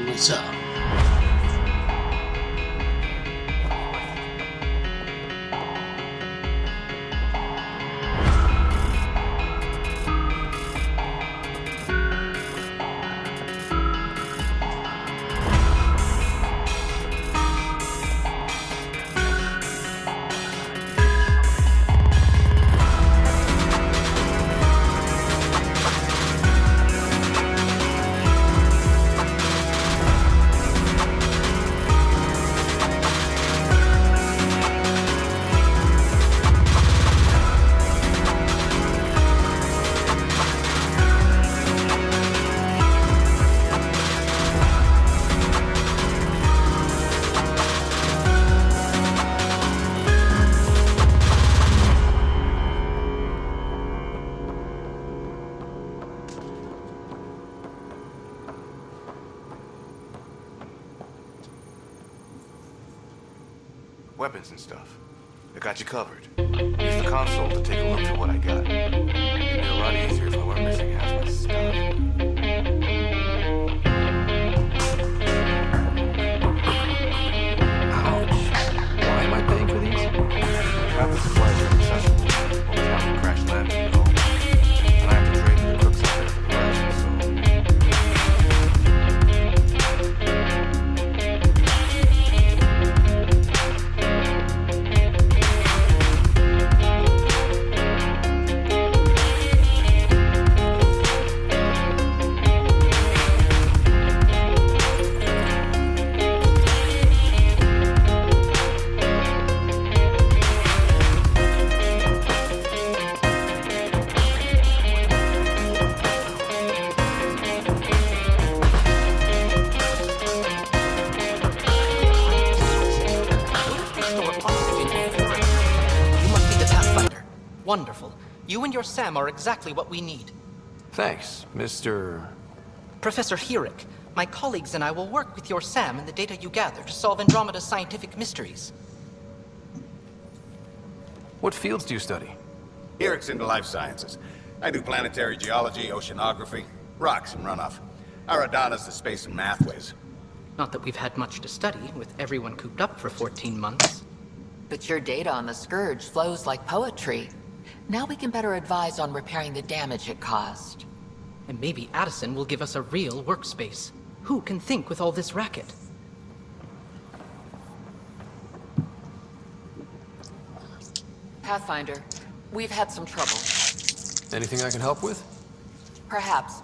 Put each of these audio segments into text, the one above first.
What's up? Weapons and stuff. I got you covered. Use the console to take a look through what I got. It'd be a lot easier if I weren't missing half my stuff. Ouch. Why am I paying for these? Half the supplies are accessible. Only half can crash labs, you know. And I have to trade the crooks out there for the rest, so... Wonderful. You and your Sam are exactly what we need. Thanks, Mr. Professor Herrick, my colleagues and I will work with your Sam and the data you gather to solve Andromeda's scientific mysteries. What fields do you study? Herrick's into life sciences. I do planetary geology, oceanography, rocks and runoff. Aradana's the space and math whiz. Not that we've had much to study, with everyone cooped up for 14 months. But your data on the Scourge flows like poetry. Now we can better advise on repairing the damage it caused. And maybe Addison will give us a real workspace. Who can think with all this racket? Pathfinder, we've had some trouble. Anything I can help with? Perhaps.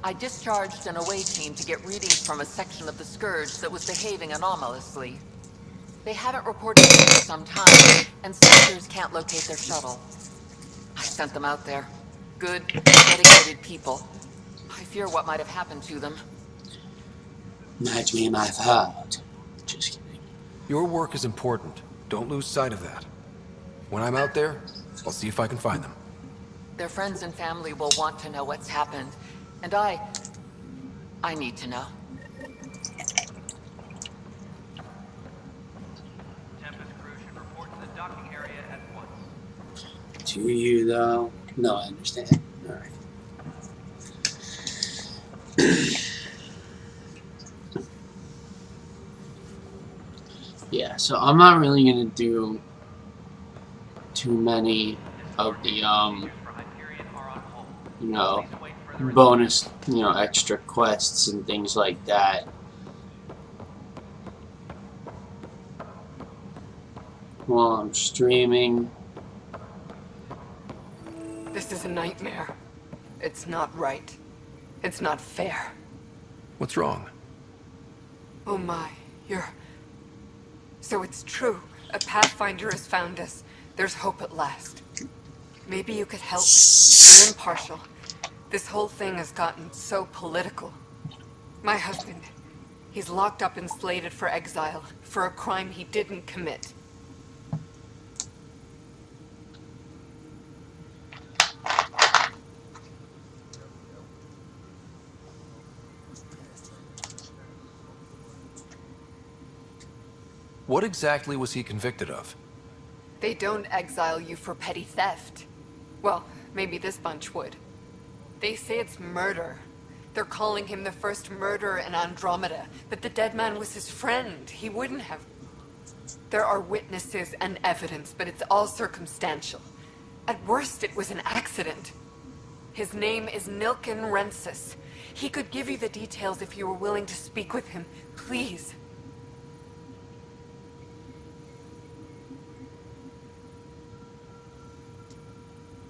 I discharged an away team to get readings from a section of the Scourge that was behaving anomalously. They haven't reported it for some time, and sensors can't locate their shuttle. I sent them out there. Good, dedicated people. I fear what might have happened to them. Nightmare I've heard. Just kidding. Your work is important. Don't lose sight of that. When I'm out there, I'll see if I can find them. Their friends and family will want to know what's happened, And I need to know. Tempest crew should report to the docking area at once. Do you though? No, I understand. All right. Yeah, so I'm not really gonna do too many of the you know, bonus, extra quests and things like that. While I'm streaming. This is a nightmare. It's not right. It's not fair. What's wrong? Oh my, So it's true. A Pathfinder has found us. There's hope at last. Maybe you could help. You're impartial. This whole thing has gotten so political. My husband, he's locked up and slated for exile for a crime he didn't commit. What exactly was he convicted of? They don't exile you for petty theft. Well, maybe this bunch would. They say it's murder. They're calling him the first murderer in Andromeda, but the dead man was his friend. He wouldn't have. There are witnesses and evidence, but it's all circumstantial. At worst, it was an accident. His name is Nilken Rensis. He could give you the details if you were willing to speak with him. Please.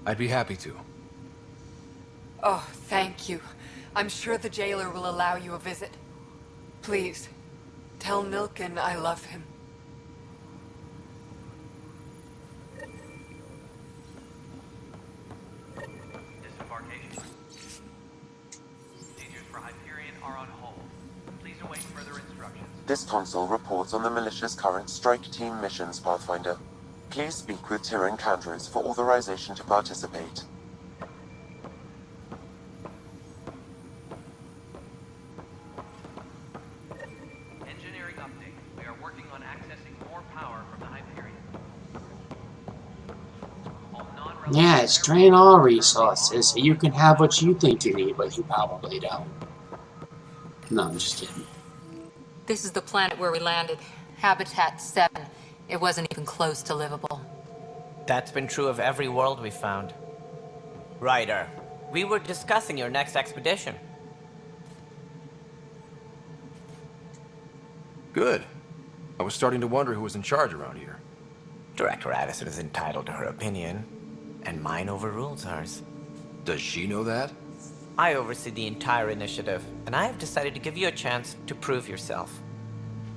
I'd be happy to. Oh, thank you. I'm sure the jailer will allow you a visit. Please, tell Nilken I love him. Disembarkation. Procedures for Hyperion are on hold. Please await further instructions. This console reports on the militia's current strike team missions, Pathfinder. Please speak with Tyrion Candrus for authorization to participate. Engineering update. We are working on accessing more power from the Hyperion. Yeah, it's drain all resources so you can have what you think you need, but you probably don't. No, I'm just kidding. This is the planet where we landed. Habitat 7. It wasn't even close to livable. That's been true of every world we found. Ryder, we were discussing your next expedition. Good. I was starting to wonder who was in charge around here. Director Addison is entitled to her opinion, and mine overrules hers. Does she know that? I oversee the entire initiative, and I have decided to give you a chance to prove yourself.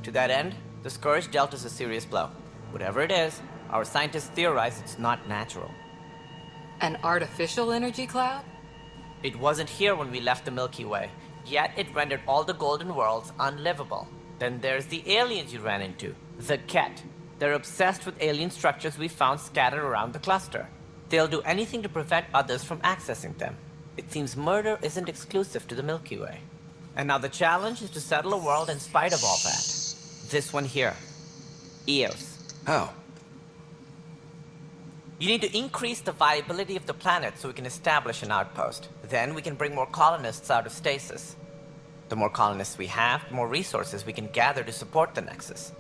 To that end, the Scourge dealt us a serious blow. Whatever it is, our scientists theorize it's not natural. An artificial energy cloud? It wasn't here when we left the Milky Way, yet it rendered all the golden worlds unlivable. Then there's the aliens you ran into, the Ket. They're obsessed with alien structures we found scattered around the cluster. They'll do anything to prevent others from accessing them. It seems murder isn't exclusive to the Milky Way. And now the challenge is to settle a world in spite of all that. This one here. Eos. How? You need to increase the viability of the planet so we can establish an outpost. Then we can bring more colonists out of stasis. The more colonists we have, the more resources we can gather to support the Nexus.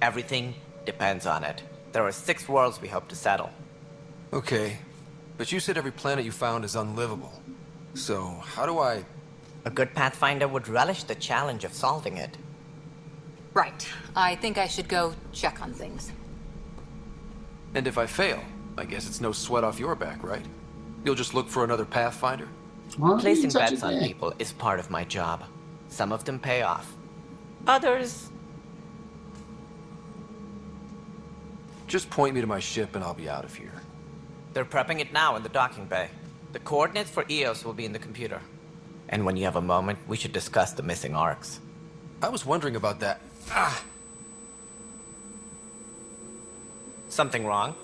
Everything depends on it. There are 6 worlds we hope to settle. Okay, but you said every planet you found is unlivable. So, how do I... A good Pathfinder would relish the challenge of solving it. Right. I think I should go check on things. And if I fail, I guess it's no sweat off your back, right? You'll just look for another Pathfinder? Well, Placing such a bets on dick. people is part of my job. Some of them pay off. Others... Just point me to my ship and I'll be out of here. They're prepping it now in the docking bay. The coordinates for Eos will be in the computer. And when you have a moment, we should discuss the missing arcs. I was wondering about that. Ah! Something wrong?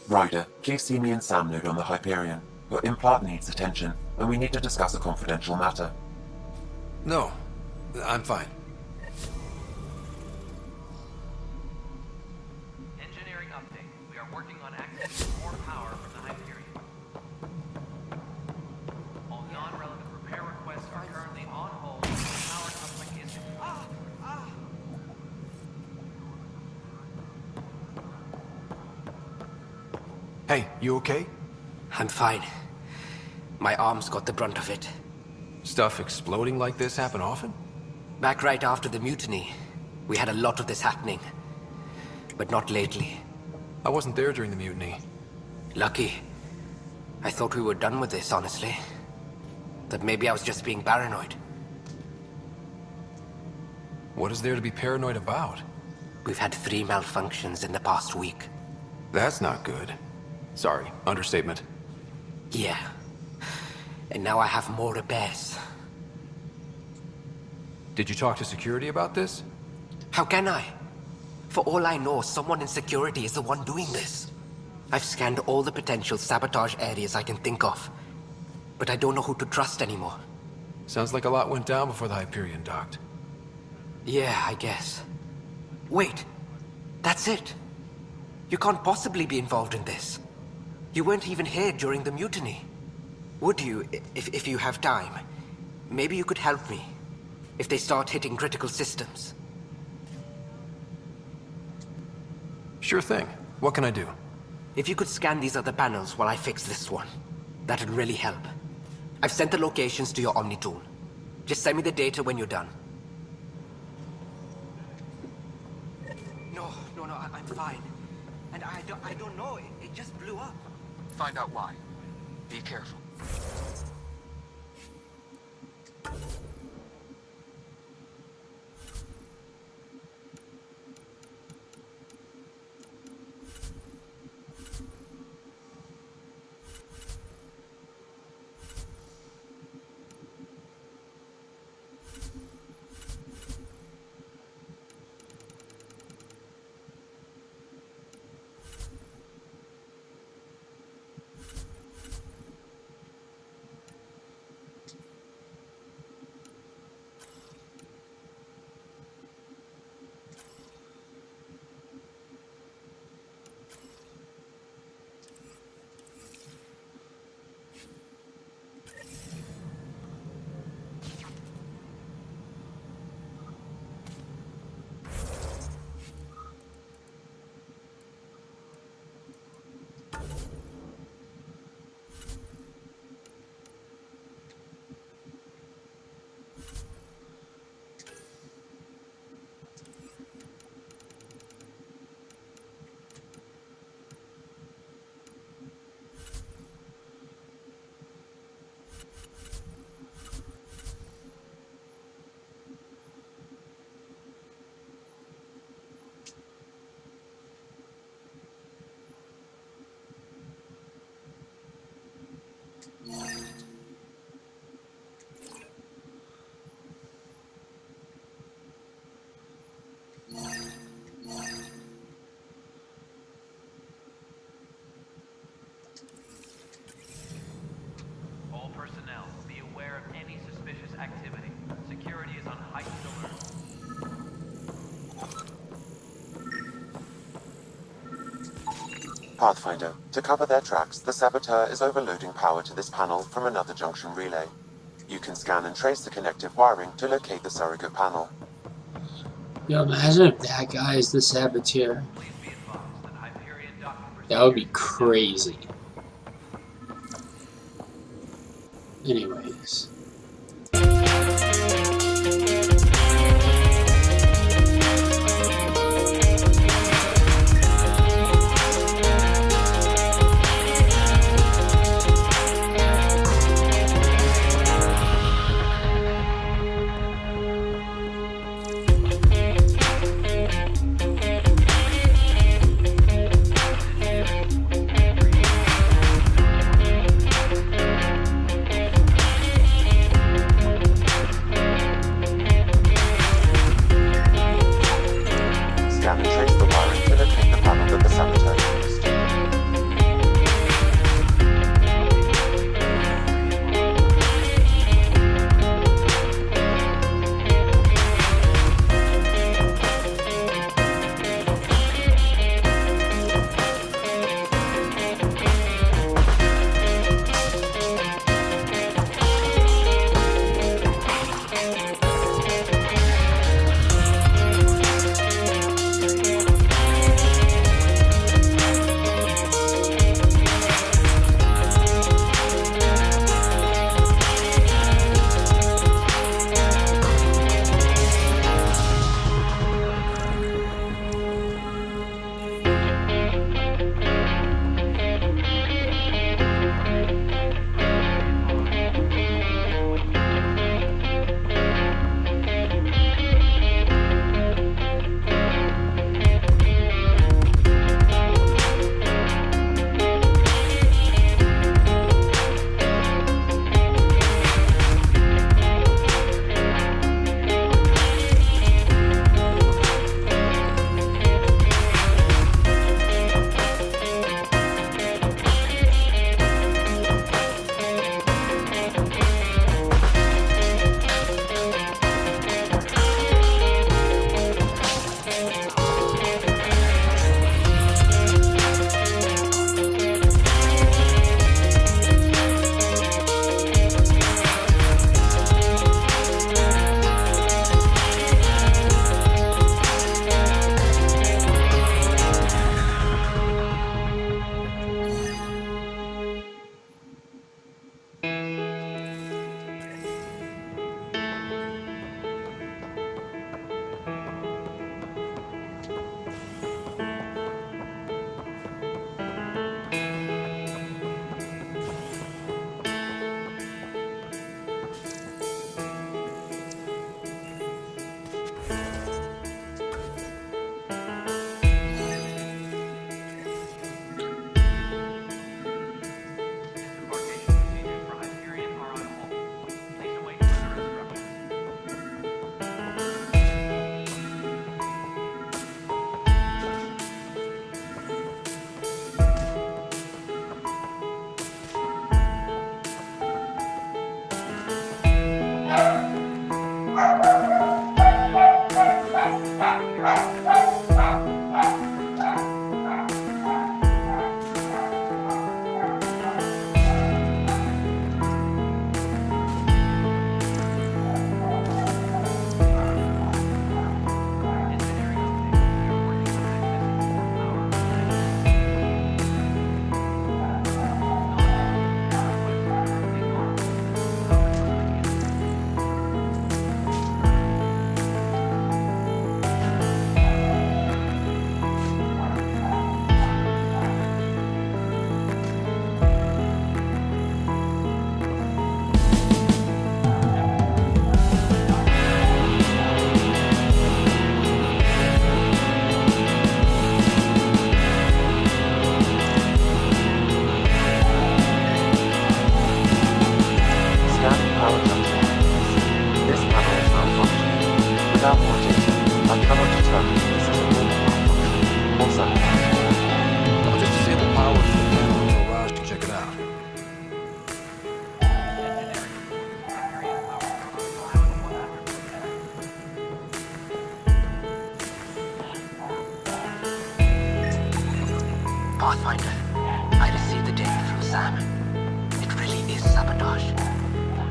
Ryder, please see me and Sam node on the Hyperion. Your implant needs attention, and we need to discuss a confidential matter. No, I'm fine. Engineering update. We are working on accessing more power from the Hyperion. All non-relevant repair requests are currently on hold until the power coupling is... Hey, you okay? I'm fine. My arms got the brunt of it. Stuff exploding like this happen often? Back right after the mutiny, we had a lot of this happening. But not lately. I wasn't there during the mutiny. Lucky. I thought we were done with this, honestly. That maybe I was just being paranoid. What is there to be paranoid about? We've had 3 malfunctions in the past week. That's not good. Sorry, understatement. Yeah. And now I have more repairs. Did you talk to security about this? How can I? For all I know, someone in security is the one doing this. I've scanned all the potential sabotage areas I can think of. But I don't know who to trust anymore. Sounds like a lot went down before the Hyperion docked. Yeah, I guess. Wait. That's it. You can't possibly be involved in this. You weren't even here during the mutiny. Would you, if you have time? Maybe you could help me. If they start hitting critical systems. Sure thing. What can I do? If you could scan these other panels while I fix this one, that'd really help. I've sent the locations to your Omni tool. Just send me the data when you're done. No, I'm fine. And I don't know, it just blew up. Find out why. Be careful. All personnel, be aware of any suspicious activity. Security is on heightened alert. Pathfinder, to cover their tracks, the saboteur is overloading power to this panel from another junction relay. You can scan and trace the connective wiring to locate the surrogate panel. Yo, imagine if that guy is the saboteur. That would be crazy. Anyways.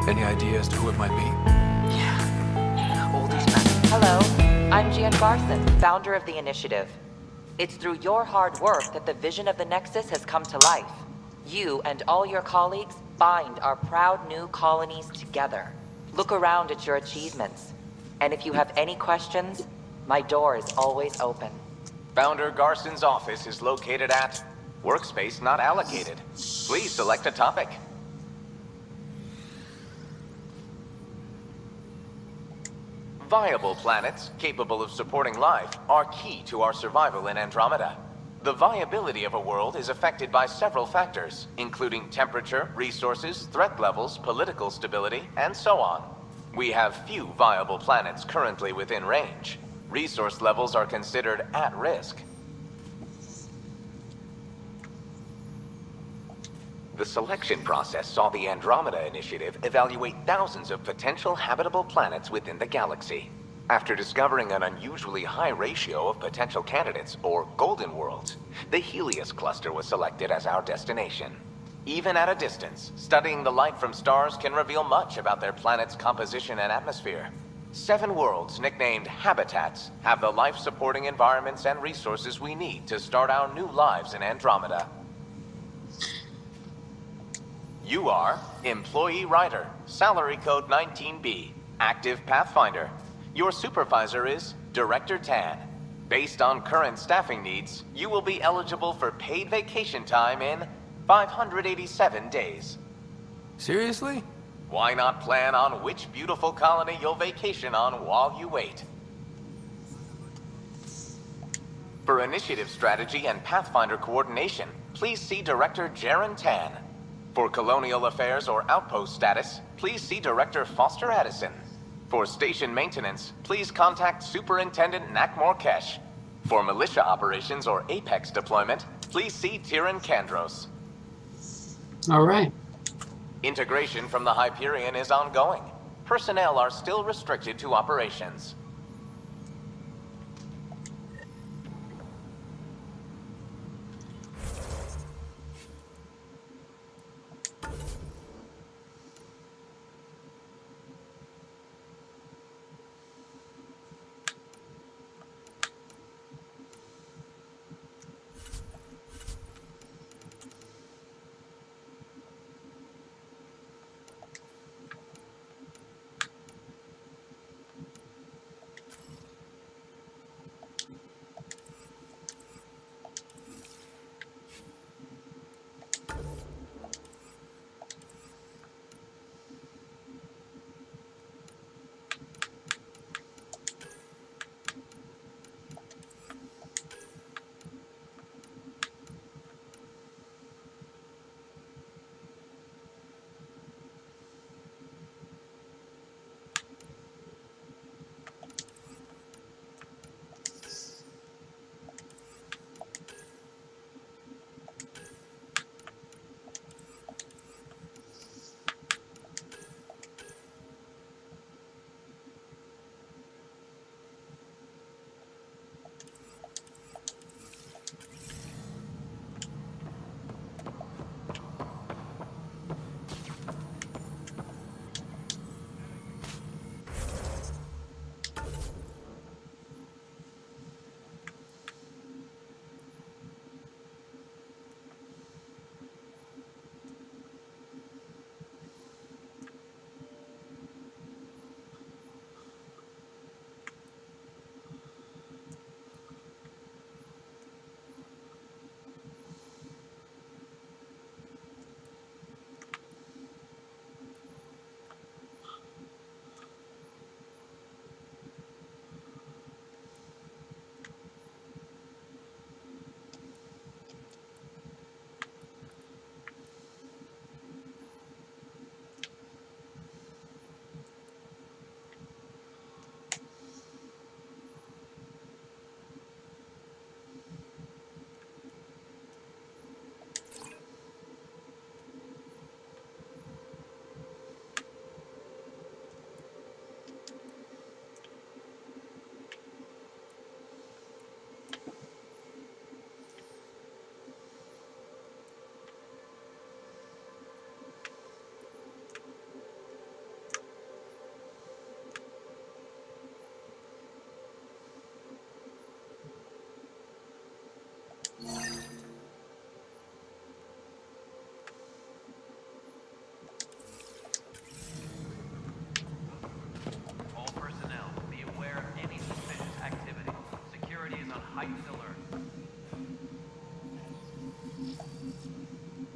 Any idea as to who it might be? Yeah, all these men. Hello, I'm Gian Garson, founder of the initiative. It's through your hard work that the vision of the Nexus has come to life. You and all your colleagues bind our proud new colonies together. Look around at your achievements. And if you have any questions, my door is always open. Founder Garson's office is located at Workspace Not Allocated. Please select a topic. Viable planets capable of supporting life are key to our survival in Andromeda. The viability of a world is affected by several factors, including temperature, resources, threat levels, political stability, and so on. We have few viable planets currently within range. Resource levels are considered at risk. The selection process saw the Andromeda Initiative evaluate thousands of potential habitable planets within the galaxy. After discovering an unusually high ratio of potential candidates, or golden worlds, the Helios cluster was selected as our destination. Even at a distance, studying the light from stars can reveal much about their planet's composition and atmosphere. 7 worlds, nicknamed habitats, have the life-supporting environments and resources we need to start our new lives in Andromeda. You are Employee Writer, Salary Code 19B, Active Pathfinder. Your supervisor is Director Tan. Based on current staffing needs, you will be eligible for paid vacation time in 587 days. Seriously? Why not plan on which beautiful colony you'll vacation on while you wait? For initiative strategy and Pathfinder coordination, please see Director Jaren Tan. For colonial affairs or outpost status, please see Director Foster Addison. For station maintenance, please contact Superintendent Nakmor Kesh. For militia operations or Apex deployment, please see Tyran Kandros. All right. Integration from the Hyperion is ongoing. Personnel are still restricted to operations.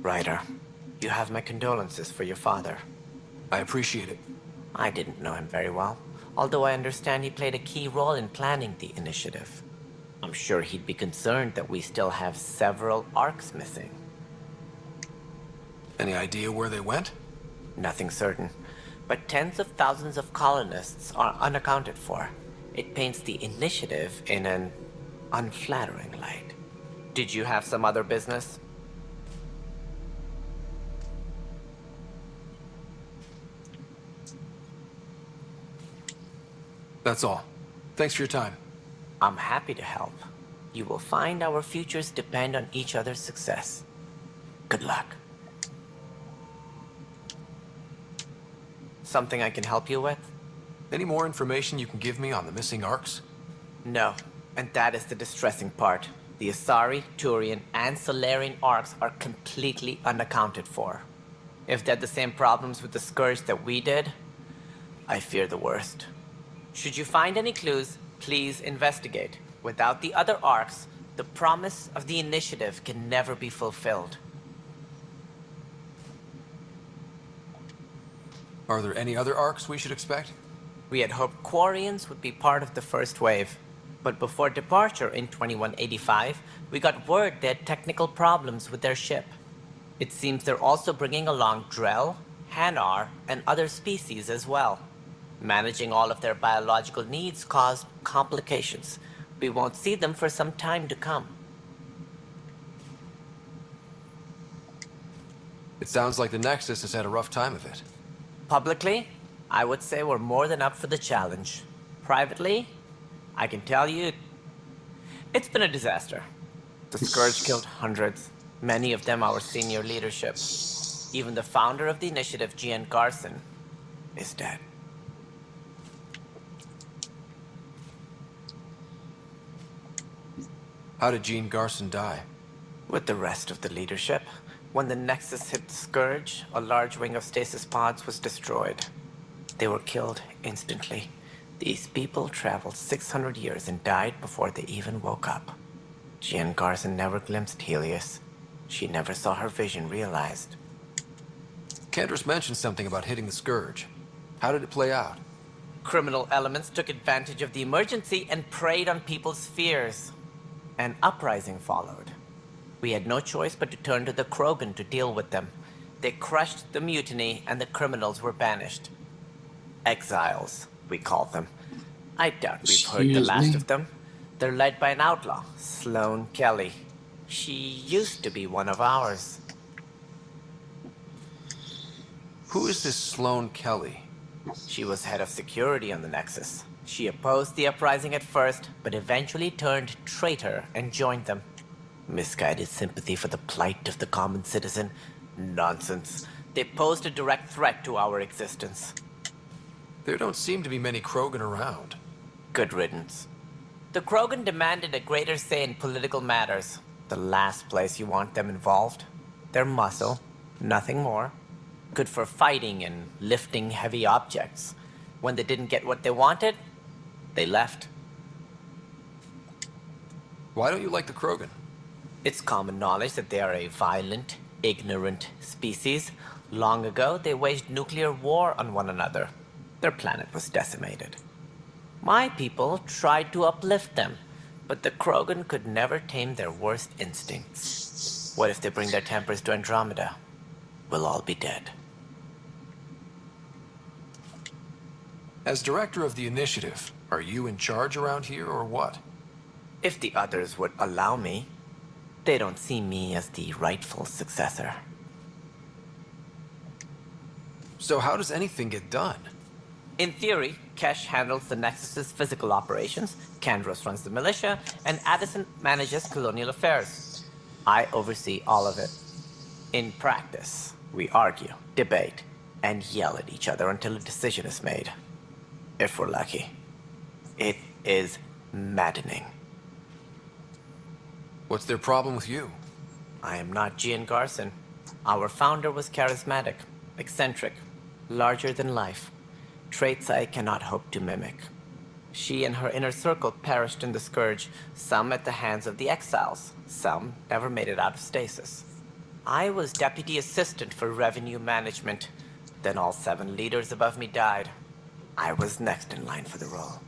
Ryder, you have my condolences for your father. I appreciate it. I didn't know him very well, although I understand he played a key role in planning the initiative. I'm sure he'd be concerned that we still have several arcs missing. Any idea where they went? Nothing certain, but tens of thousands of colonists are unaccounted for. It paints the initiative in an unflattering light. Did you have some other business? That's all. Thanks for your time. I'm happy to help. You will find our futures depend on each other's success. Good luck. Something I can help you with? Any more information you can give me on the missing arcs? No, and that is the distressing part. The Asari, Turian, and Solarian arcs are completely unaccounted for. If they had the same problems with the Scourge that we did, I fear the worst. Should you find any clues, please investigate. Without the other arcs, the promise of the initiative can never be fulfilled. Are there any other arcs we should expect? We had hoped Quarians would be part of the first wave. But before departure in 2185, we got word they had technical problems with their ship. It seems they're also bringing along Drell, Hanar, and other species as well. Managing all of their biological needs caused complications. We won't see them for some time to come. It sounds like the Nexus has had a rough time of it. Publicly, I would say we're more than up for the challenge. Privately, I can tell you, it's been a disaster. The Scourge killed hundreds, many of them our senior leadership. Even the founder of the initiative, Gian Garson, is dead. How did Jean Garson die? With the rest of the leadership. When the Nexus hit the Scourge, a large wing of stasis pods was destroyed. They were killed instantly. These people traveled 600 years and died before they even woke up. Jean Garson never glimpsed Helios. She never saw her vision realized. Cantor's mentioned something about hitting the Scourge. How did it play out? Criminal elements took advantage of the emergency and preyed on people's fears. An uprising followed. We had no choice but to turn to the Krogan to deal with them. They crushed the mutiny and the criminals were banished. Exiles, we call them. I doubt we've heard the last of them. They're led by an outlaw, Sloane Kelly. She used to be one of ours. Who is this Sloane Kelly? She was head of security on the Nexus. She opposed the uprising at first, but eventually turned traitor and joined them. Misguided sympathy for the plight of the common citizen? Nonsense. They posed a direct threat to our existence. There don't seem to be many Krogan around. Good riddance. The Krogan demanded a greater say in political matters. The last place you want them involved. Their muscle, nothing more. Good for fighting and lifting heavy objects. When they didn't get what they wanted, they left. Why don't you like the Krogan? It's common knowledge that they are a violent, ignorant species. Long ago, they waged nuclear war on one another. Their planet was decimated. My people tried to uplift them, but the Krogan could never tame their worst instincts. What if they bring their tempers to Andromeda? We'll all be dead. As director of the initiative, are you in charge around here or what? If the others would allow me, they don't see me as the rightful successor. So how does anything get done? In theory, Kesh handles the Nexus's physical operations, Kandros runs the militia, and Addison manages colonial affairs. I oversee all of it. In practice, we argue, debate, and yell at each other until a decision is made. If we're lucky. It is maddening. What's their problem with you? I am not Gian Garson. Our founder was charismatic, eccentric, larger than life. Traits I cannot hope to mimic. She and her inner circle perished in the Scourge, some at the hands of the exiles, some never made it out of stasis. I was deputy assistant for revenue management. Then all 7 leaders above me died. I was next in line for the role.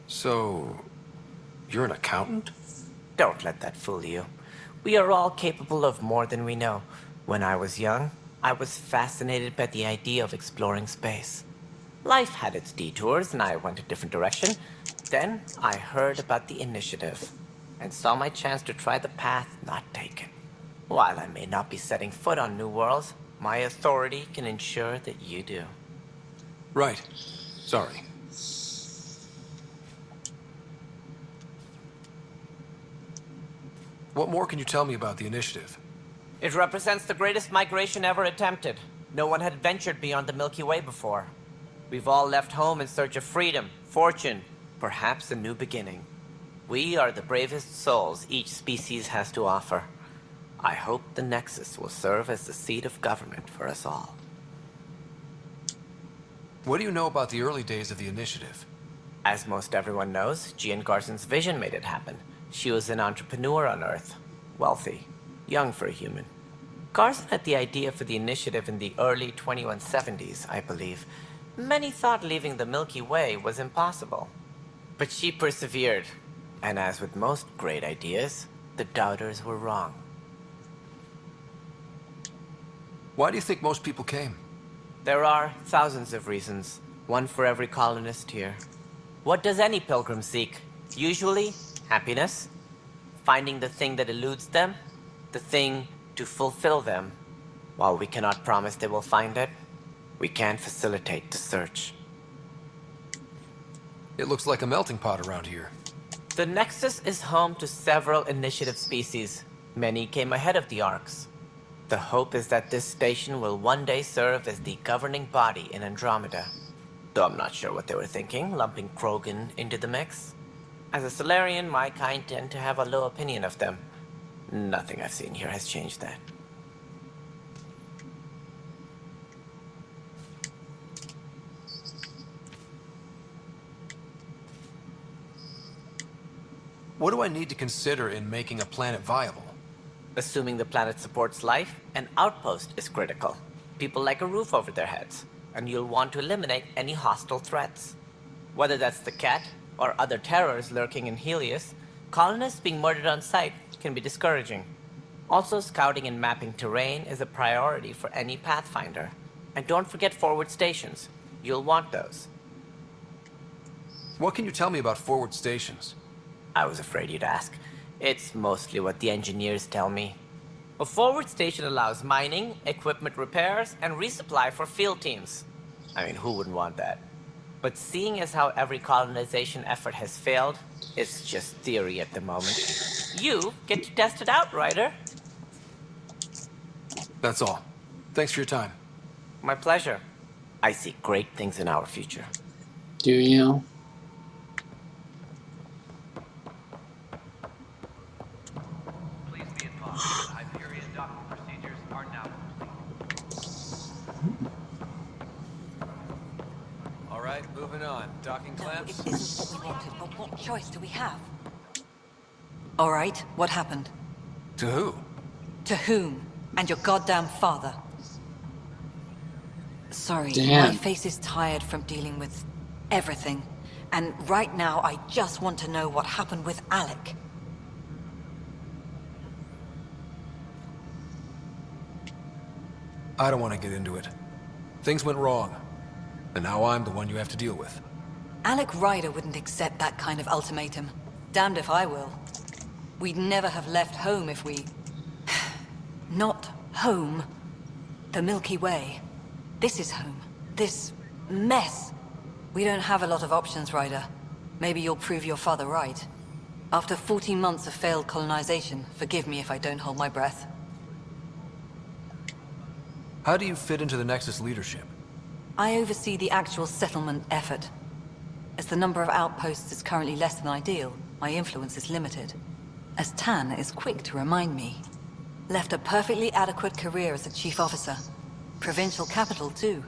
So, you're an accountant? Don't let that fool you. We are all capable of more than we know. When I was young, I was fascinated by the idea of exploring space. Life had its detours, and I went a different direction. Then I heard about the initiative, and saw my chance to try the path not taken. While I may not be setting foot on new worlds, my authority can ensure that you do. Right. Sorry. What more can you tell me about the initiative? It represents the greatest migration ever attempted. No one had ventured beyond the Milky Way before. We've all left home in search of freedom, fortune, perhaps a new beginning. We are the bravest souls each species has to offer. I hope the Nexus will serve as the seat of government for us all. What do you know about the early days of the initiative? As most everyone knows, Jean Garson's vision made it happen. She was an entrepreneur on Earth. Wealthy. Young for a human. Garson had the idea for the initiative in the early 2170s, I believe. Many thought leaving the Milky Way was impossible. But she persevered. And as with most great ideas, the doubters were wrong. Why do you think most people came? There are thousands of reasons, one for every colonist here. What does any pilgrim seek? Usually, happiness, finding the thing that eludes them, the thing to fulfill them. While we cannot promise they will find it, we can facilitate the search. It looks like a melting pot around here. The Nexus is home to several initiative species. Many came ahead of the Arks. The hope is that this station will one day serve as the governing body in Andromeda. Though I'm not sure what they were thinking, lumping Krogan into the mix. As a Solarian, my kind tend to have a low opinion of them. Nothing I've seen here has changed that. What do I need to consider in making a planet viable? Assuming the planet supports life, an outpost is critical. People like a roof over their heads, and you'll want to eliminate any hostile threats. Whether that's the cat, or other terrors lurking in Helios, colonists being murdered on sight can be discouraging. Also, scouting and mapping terrain is a priority for any Pathfinder. And don't forget forward stations. You'll want those. What can you tell me about forward stations? I was afraid you'd ask. It's mostly what the engineers tell me. A forward station allows mining, equipment repairs, and resupply for field teams. I mean, who wouldn't want that? But seeing as how every colonization effort has failed, it's just theory at the moment. You get to test it out, Ryder. That's all. Thanks for your time. My pleasure. I see great things in our future. Do you? Please be advised, Hyperion docking procedures are now complete. All right, moving on. Docking clamps? It isn't what we wanted, but what choice do we have? All right, what happened? To who? To whom? And your goddamn father. Sorry, Damn. my face is tired from dealing with everything. And right now, I just want to know what happened with Alec. I don't want to get into it. Things went wrong. And now I'm the one you have to deal with. Alec Ryder wouldn't accept that kind of ultimatum. Damned if I will. We'd never have left home if we... Not home. The Milky Way. This is home. This mess. We don't have a lot of options, Ryder. Maybe you'll prove your father right. After 14 months of failed colonization, forgive me if I don't hold my breath. How do you fit into the Nexus leadership? I oversee the actual settlement effort. As the number of outposts is currently less than ideal, my influence is limited. As Tan is quick to remind me. Left a perfectly adequate career as a chief officer. Provincial capital, too.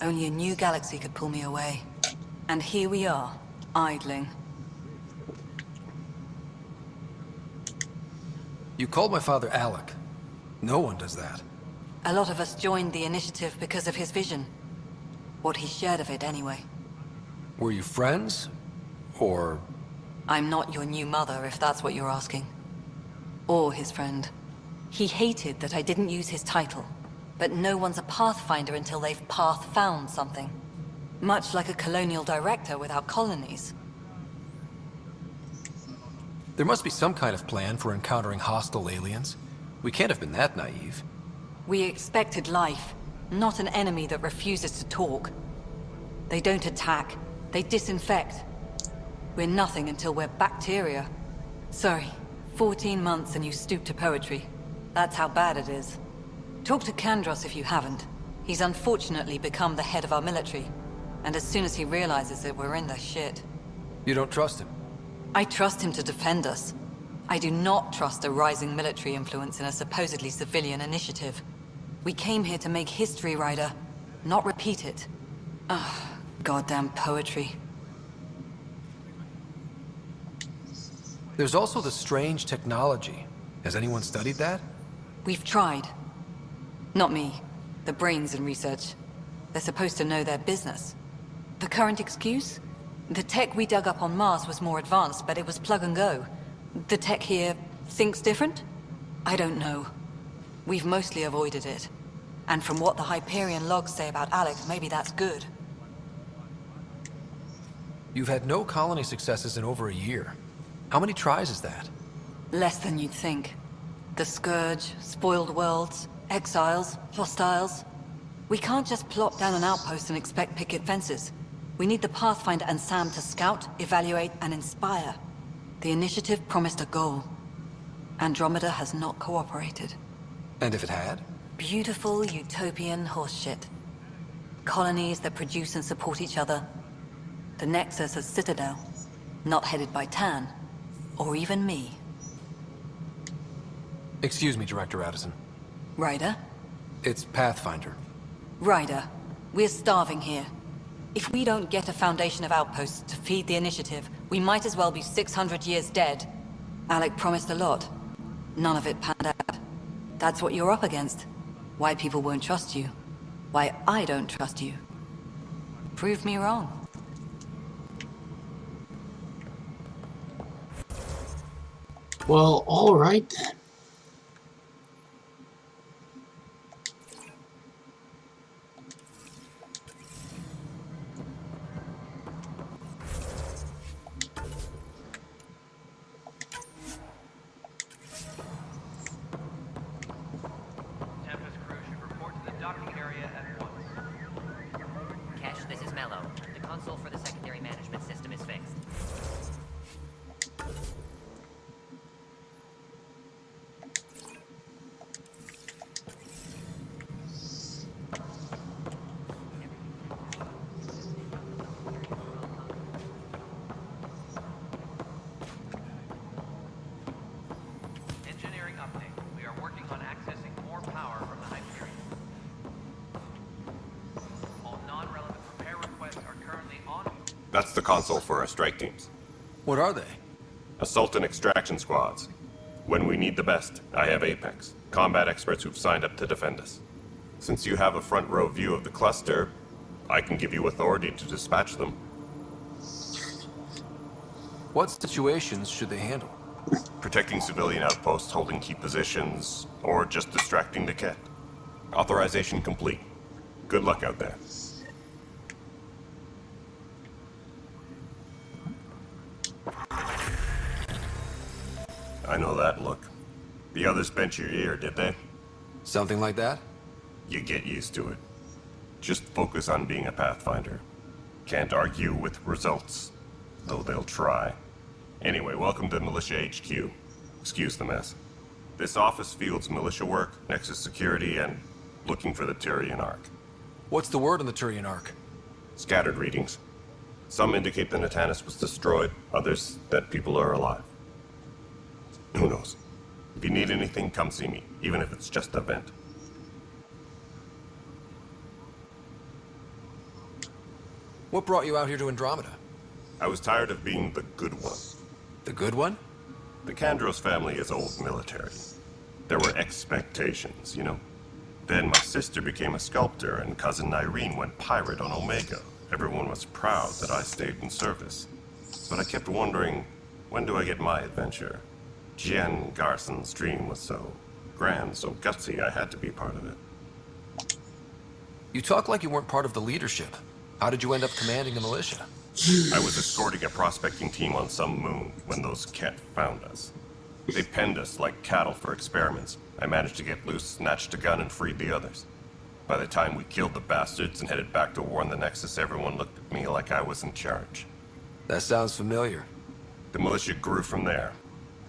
Only a new galaxy could pull me away. And here we are, idling. You called my father Alec. No one does that. A lot of us joined the initiative because of his vision. What he shared of it, anyway. Were you friends? Or... I'm not your new mother, if that's what you're asking. Or his friend. He hated that I didn't use his title. But no one's a Pathfinder until they've path-found something. Much like a colonial director without colonies. There must be some kind of plan for encountering hostile aliens. We can't have been that naive. We expected life, not an enemy that refuses to talk. They don't attack, they disinfect. We're nothing until we're bacteria. Sorry, 14 months and you stoop to poetry. That's how bad it is. Talk to Kandros if you haven't. He's unfortunately become the head of our military. And as soon as he realizes it, we're in the shit. You don't trust him? I trust him to defend us. I do not trust a rising military influence in a supposedly civilian initiative. We came here to make history, Ryder, not repeat it. Ah, goddamn poetry. There's also the strange technology. Has anyone studied that? We've tried. Not me. The brains in research. They're supposed to know their business. The current excuse? The tech we dug up on Mars was more advanced, but it was plug and go. The tech here thinks different? I don't know. We've mostly avoided it. And from what the Hyperion logs say about Alec, maybe that's good. You've had no colony successes in over a year. How many tries is that? Less than you'd think. The Scourge, spoiled worlds, exiles, hostiles. We can't just plop down an outpost and expect picket fences. We need the Pathfinder and Sam to scout, evaluate, and inspire. The initiative promised a goal. Andromeda has not cooperated. And if it had? Beautiful utopian horseshit. Colonies that produce and support each other. The Nexus a citadel, not headed by Tan, or even me. Excuse me, Director Addison. Ryder? It's Pathfinder. Ryder, we're starving here. If we don't get a foundation of outposts to feed the initiative, we might as well be 600 years dead. Alec promised a lot. None of it panned out. That's what you're up against. Why people won't trust you. Why I don't trust you. Prove me wrong. Well, alright then. Tempest crew should report to the docking area at once. Kesh, this is Mello. The console for the secondary management system is fixed. Engineering update. We are working on accessing more power from the Hyperion. All non-relevant repair requests are currently on. That's the console for our strike teams. What are they? Assault and extraction squads. When we need the best, I have Apex, combat experts who've signed up to defend us. Since you have a front row view of the cluster, I can give you authority to dispatch them. What situations should they handle? Protecting civilian outposts, holding key positions, or just distracting the Ket. Authorization complete. Good luck out there. I know that look. The others bent your ear, did they? Something like that? You get used to it. Just focus on being a Pathfinder. Can't argue with results, though they'll try. Anyway, welcome to Militia HQ. Excuse the mess. This office fields militia work, Nexus security, and looking for the Turian Ark. What's the word on the Turian Ark? Scattered readings. Some indicate the Natanus was destroyed, others that people are alive. Who knows? If you need anything, come see me, even if it's just a vent. What brought you out here to Andromeda? I was tired of being the good one. The good one? The Kandros family is old military. There were expectations, you know? Then my sister became a sculptor and cousin Irene went pirate on Omega. Everyone was proud that I stayed in service. But I kept wondering, when do I get my adventure? Jen Garson's dream was so grand, so gutsy, I had to be part of it. You talk like you weren't part of the leadership. How did you end up commanding the militia? I was escorting a prospecting team on some moon when those Ket found us. They penned us like cattle for experiments. I managed to get loose, snatched a gun, and freed the others. By the time we killed the bastards and headed back to warn the Nexus, everyone looked at me like I was in charge. That sounds familiar. The militia grew from there.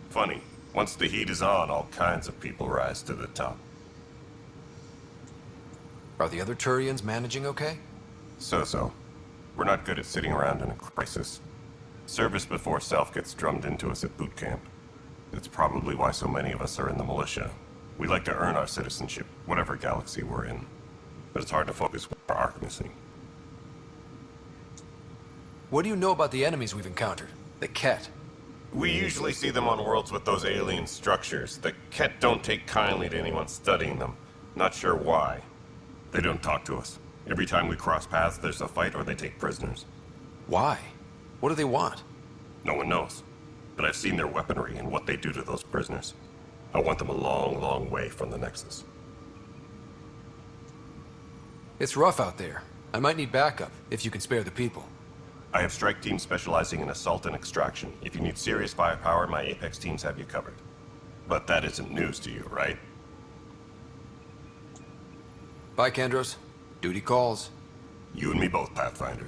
Funny, once the heat is on, all kinds of people rise to the top. Are the other Turians managing okay? So-so. We're not good at sitting around in a crisis. Service before self gets drummed into us at boot camp. It's probably why so many of us are in the militia. We like to earn our citizenship, whatever galaxy we're in. But it's hard to focus when we're arc missing. What do you know about the enemies we've encountered? The Ket? We usually see them on worlds with those alien structures. The Ket don't take kindly to anyone studying them. Not sure why. They don't talk to us. Every time we cross paths, there's a fight or they take prisoners. Why? What do they want? No one knows. But I've seen their weaponry and what they do to those prisoners. I want them a long, long way from the Nexus. It's rough out there. I might need backup, if you can spare the people. I have strike teams specializing in assault and extraction. If you need serious firepower, my Apex teams have you covered. But that isn't news to you, right? Bye, Kandros. Duty calls. You and me both, Pathfinder.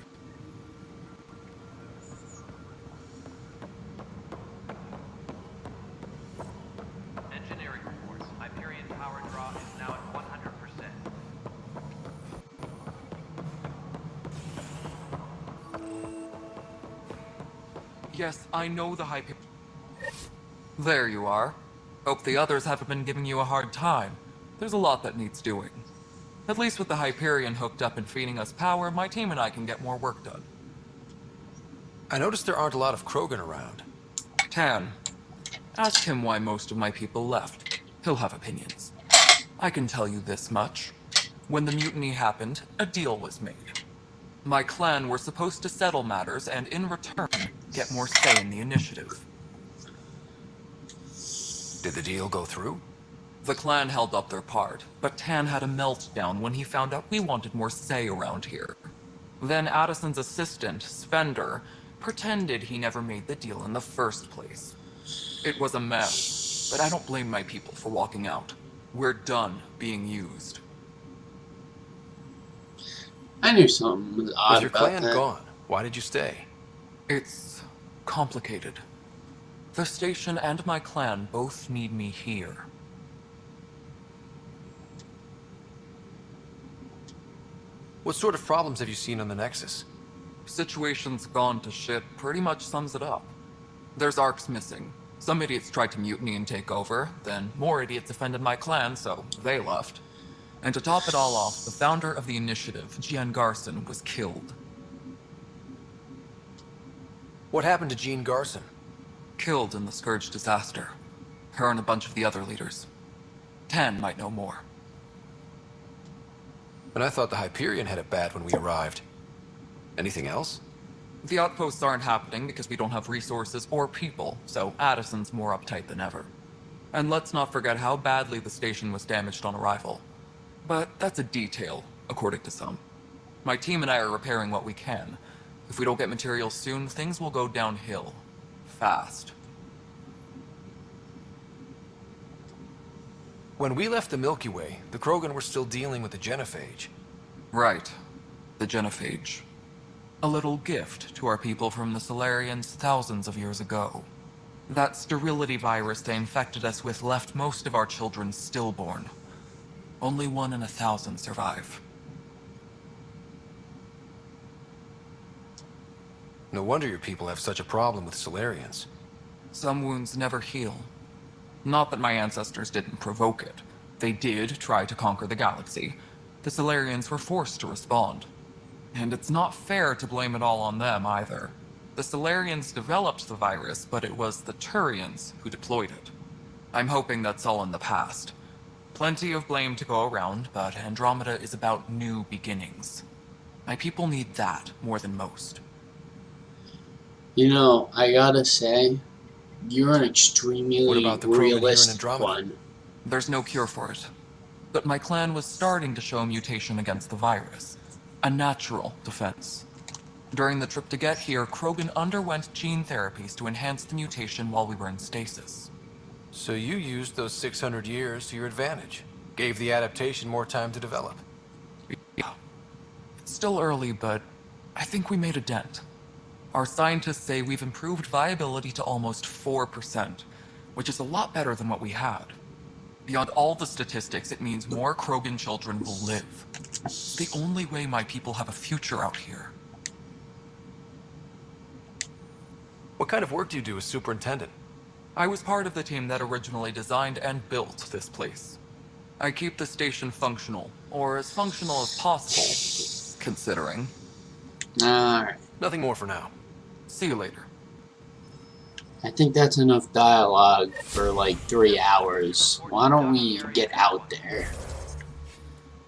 Engineering reports. Hyperion power draw is now at 100%. Yes, I know the Hyperion. There you are. Hope the others haven't been giving you a hard time. There's a lot that needs doing. At least with the Hyperion hooked up and feeding us power, my team and I can get more work done. I noticed there aren't a lot of Krogan around. Tan, ask him why most of my people left. He'll have opinions. I can tell you this much. When the mutiny happened, a deal was made. My clan were supposed to settle matters and in return, get more say in the initiative. Did the deal go through? The clan held up their part, but Tan had a meltdown when he found out we wanted more say around here. Then Addison's assistant, Spender, pretended he never made the deal in the first place. It was a mess, but I don't blame my people for walking out. We're done being used. I knew something was odd With your about clan that. gone, why did you stay? It's complicated. The station and my clan both need me here. What sort of problems have you seen on the Nexus? Situation's gone to shit pretty much sums it up. There's arcs missing. Some idiots tried to mutiny and take over, then more idiots offended my clan, so they left. And to top it all off, the founder of the initiative, Jean Garson, was killed. What happened to Jean Garson? Killed in the Scourge disaster. Her and a bunch of the other leaders. Tan might know more. And I thought the Hyperion had it bad when we arrived. Anything else? The outposts aren't happening because we don't have resources or people, so Addison's more uptight than ever. And let's not forget how badly the station was damaged on arrival. But that's a detail, according to some. My team and I are repairing what we can. If we don't get materials soon, things will go downhill. Fast. When we left the Milky Way, the Krogan were still dealing with the genophage. Right. The genophage. A little gift to our people from the Solarians thousands of years ago. That sterility virus they infected us with left most of our children stillborn. Only 1 in 1,000 survive. No wonder your people have such a problem with Solarians. Some wounds never heal. Not that my ancestors didn't provoke it. They did try to conquer the galaxy. The Solarians were forced to respond. And it's not fair to blame it all on them, either. The Solarians developed the virus, but it was the Turians who deployed it. I'm hoping that's all in the past. Plenty of blame to go around, but Andromeda is about new beginnings. My people need that more than most. You know, I gotta say, you're an extremely What about the Krogan here in realistic Andromeda? one. There's no cure for it. But my clan was starting to show mutation against the virus. A natural defense. During the trip to get here, Krogan underwent gene therapies to enhance the mutation while we were in stasis. So you used those 600 years to your advantage. Gave the adaptation more time to develop. Yeah. It's still early, but I think we made a dent. Our scientists say we've improved viability to almost 4%, which is a lot better than what we had. Beyond all the statistics, it means more Krogan children will live. It's the only way my people have a future out here. What kind of work do you do as superintendent? I was part of the team that originally designed and built this place. I keep the station functional, or as functional as possible, considering. Alright. Nothing more for now. See you later. I think that's enough dialogue for like 3 hours. Why don't we get out there?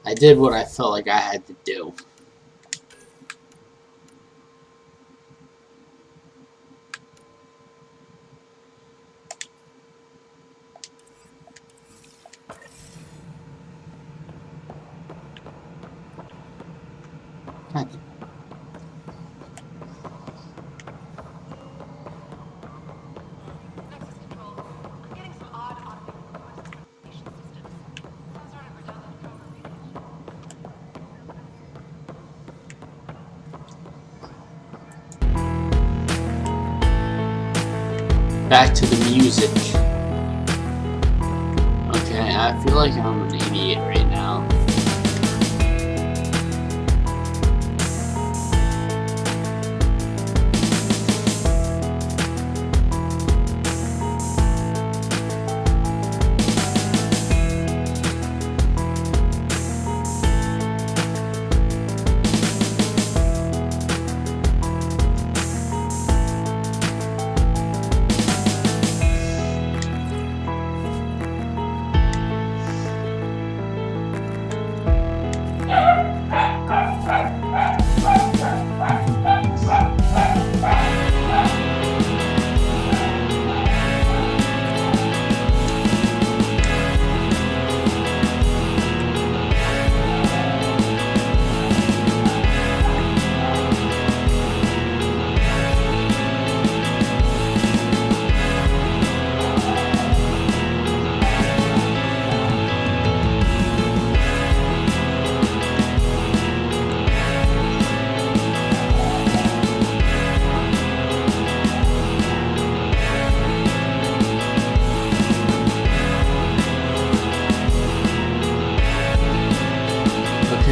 I did what I felt like I had to do. Back to the music. Okay, I feel like I'm an idiot right now.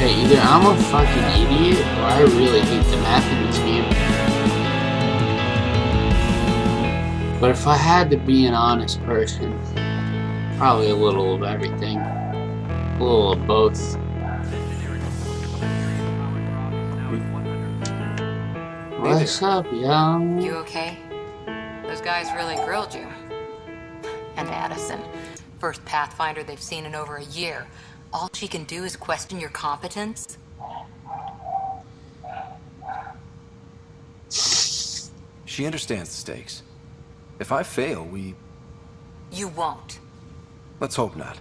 Either I'm a fucking idiot, or I really hate the map in this game. But if I had to be an honest person, probably a little of everything. A little of both. What's up, young? You okay? Those guys really grilled you. And Addison, first Pathfinder they've seen in over a year. All she can do is question your competence? She understands the stakes. If I fail, You won't. Let's hope not.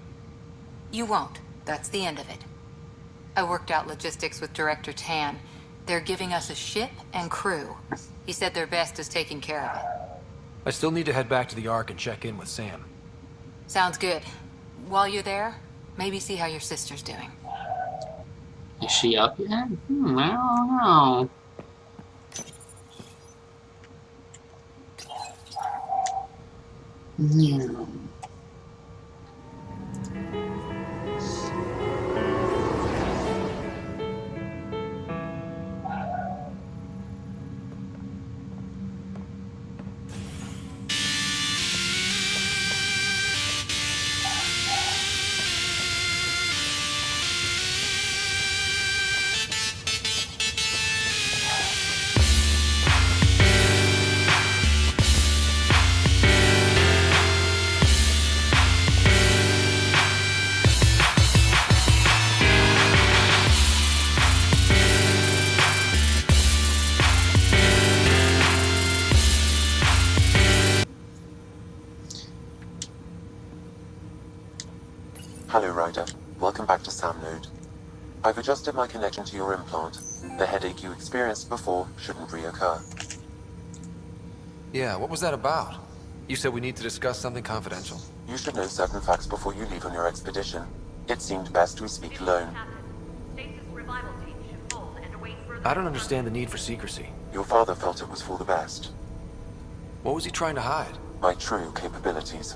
You won't. That's the end of it. I worked out logistics with Director Tan. They're giving us a ship and crew. He said their best is taking care of it. I still need to head back to the Ark and check in with Sam. Sounds good. While you're there, maybe see how your sister's doing. Is she up yet? I don't know. Yeah. Hello, Ryder. Welcome back to Sam Node. I've adjusted my connection to your implant. The headache you experienced before shouldn't reoccur. Yeah, what was that about? You said we need to discuss something confidential. You should know certain facts before you leave on your expedition. It seemed best we speak alone. I don't understand the need for secrecy. Your father felt it was for the best. What was he trying to hide? My true capabilities.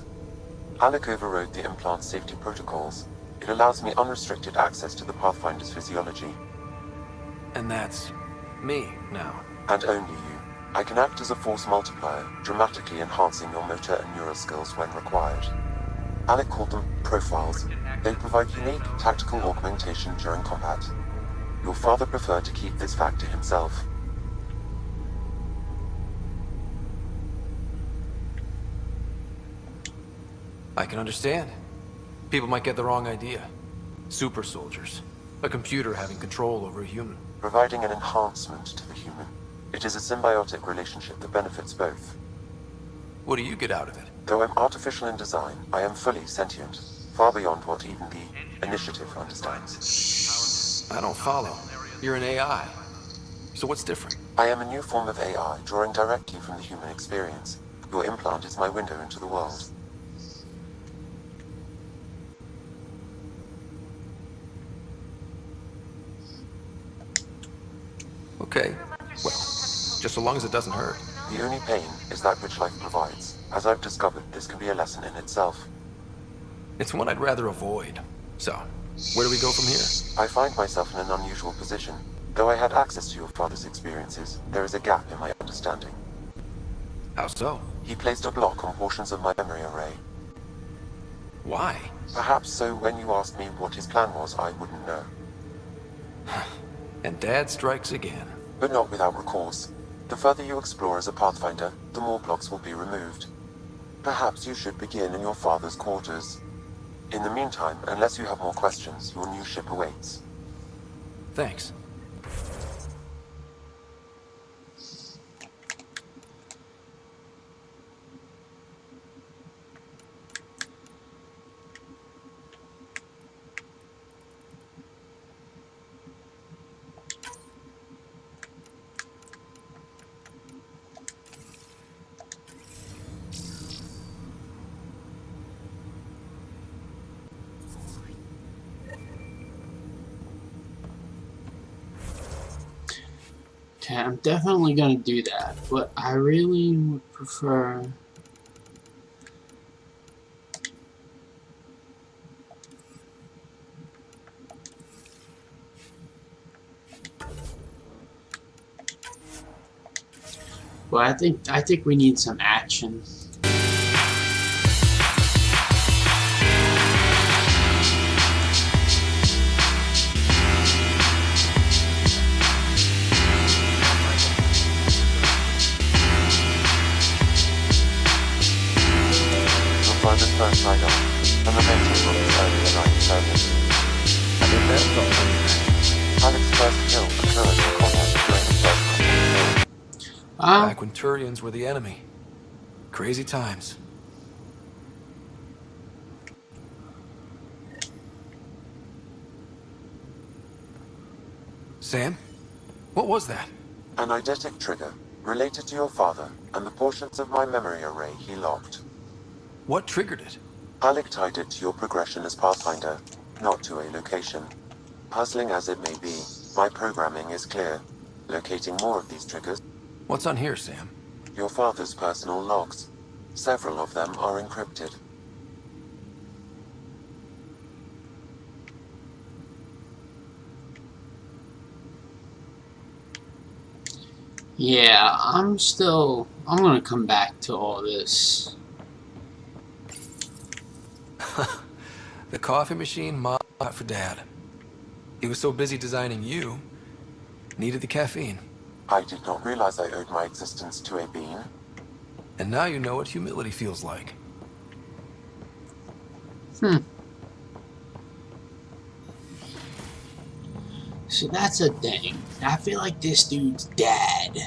Alec overrode the implant safety protocols. It allows me unrestricted access to the Pathfinder's physiology. And that's me now. And only you. I can act as a force multiplier, dramatically enhancing your motor and neural skills when required. Alec called them profiles. They provide unique tactical augmentation during combat. Your father preferred to keep this fact to himself. I can understand. People might get the wrong idea. Super soldiers. A computer having control over a human. Providing an enhancement to the human. It is a symbiotic relationship that benefits both. What do you get out of it? Though I'm artificial in design, I am fully sentient. Far beyond what even the Initiative understands. I don't follow. You're an AI. So what's different? I am a new form of AI, drawing directly from the human experience. Your implant is my window into the world. Okay. Well, just so long as it doesn't hurt. The only pain is that which life provides. As I've discovered, this can be a lesson in itself. It's one I'd rather avoid. So, where do we go from here? I find myself in an unusual position. Though I had access to your father's experiences, there is a gap in my understanding. How so? He placed a block on portions of my memory array. Why? Perhaps so when you asked me what his plan was, I wouldn't know. And Dad strikes again. But not without recourse. The further you explore as a Pathfinder, the more blocks will be removed. Perhaps you should begin in your father's quarters. In the meantime, unless you have more questions, your new ship awaits. Thanks. Okay, I'm definitely gonna do that, but I really would prefer... Well, I think we need some action. First night off, and the mating room is early the night service. I think that's all. Alec's first kill occurred in combat during the first conflict. Back when Turians were the enemy. Crazy times. Sam? What was that? An eidetic trigger, related to your father, and the portions of my memory array he locked. What triggered it? Alec tied it to your progression as Pathfinder, not to a location. Puzzling as it may be, my programming is clear. Locating more of these triggers... What's on here, Sam? Your father's personal logs. Several of them are encrypted. Yeah, I'm gonna come back to all this. The coffee machine Mom got for Dad. He was so busy designing you, needed the caffeine. I did not realize I owed my existence to a bean. And now you know what humility feels like. So that's a thing. I feel like this dude's dad.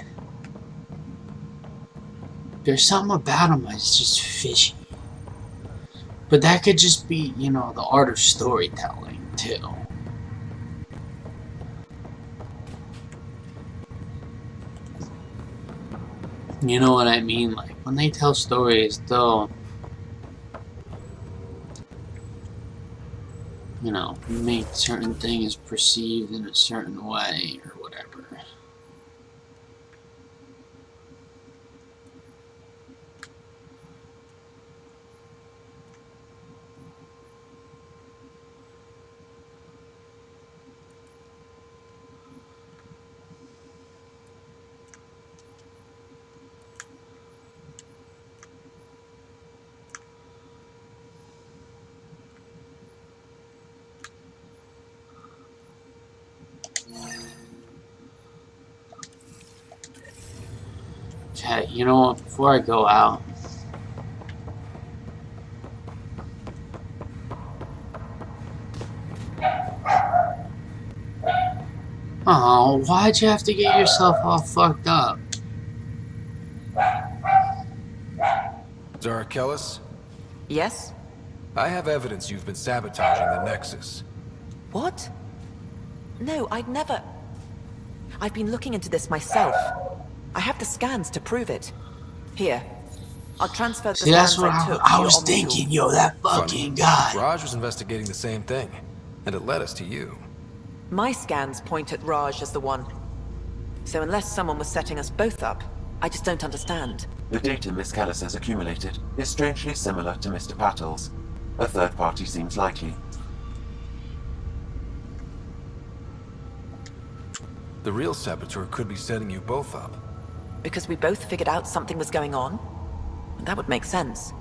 There's something about him that's just fishy. But that could just be, you know, the art of storytelling, too. You know what I mean? Like, when they tell stories, they'll, you know, make certain things perceived in a certain way, or whatever. Okay, you know what, before I go out, oh, why'd you have to get yourself all fucked up? Zara Kellis? Yes? I have evidence you've been sabotaging the Nexus. What? No, I'd never... I've been looking into this myself. I have the scans to prove it. Here. I'll transfer the See, that's scans what I took I to your was Omni thinking, tool. yo, that Funny. fucking guy. Raj was investigating the same thing, and it led us to you. My scans point at Raj as the one. So unless someone was setting us both up, I just don't understand. The data Miss Kellis has accumulated is strangely similar to Mr. Patel's. A third party seems likely. The real saboteur could be setting you both up. Because we both figured out something was going on? That would make sense.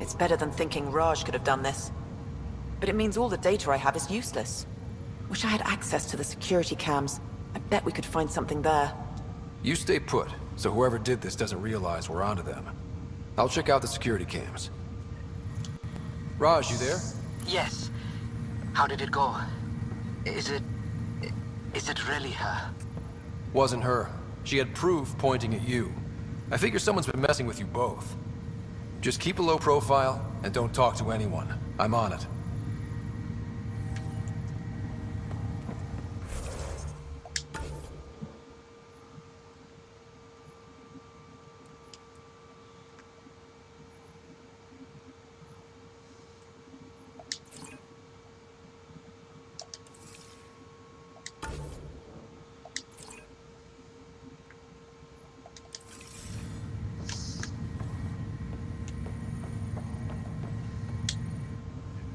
It's better than thinking Raj could have done this. But it means all the data I have is useless. Wish I had access to the security cams. I bet we could find something there. You stay put, so whoever did this doesn't realize we're onto them. I'll check out the security cams. Raj, you there? Yes. How did it go? Is it really her? Wasn't her. She had proof pointing at you. I figure someone's been messing with you both. Just keep a low profile, and don't talk to anyone. I'm on it.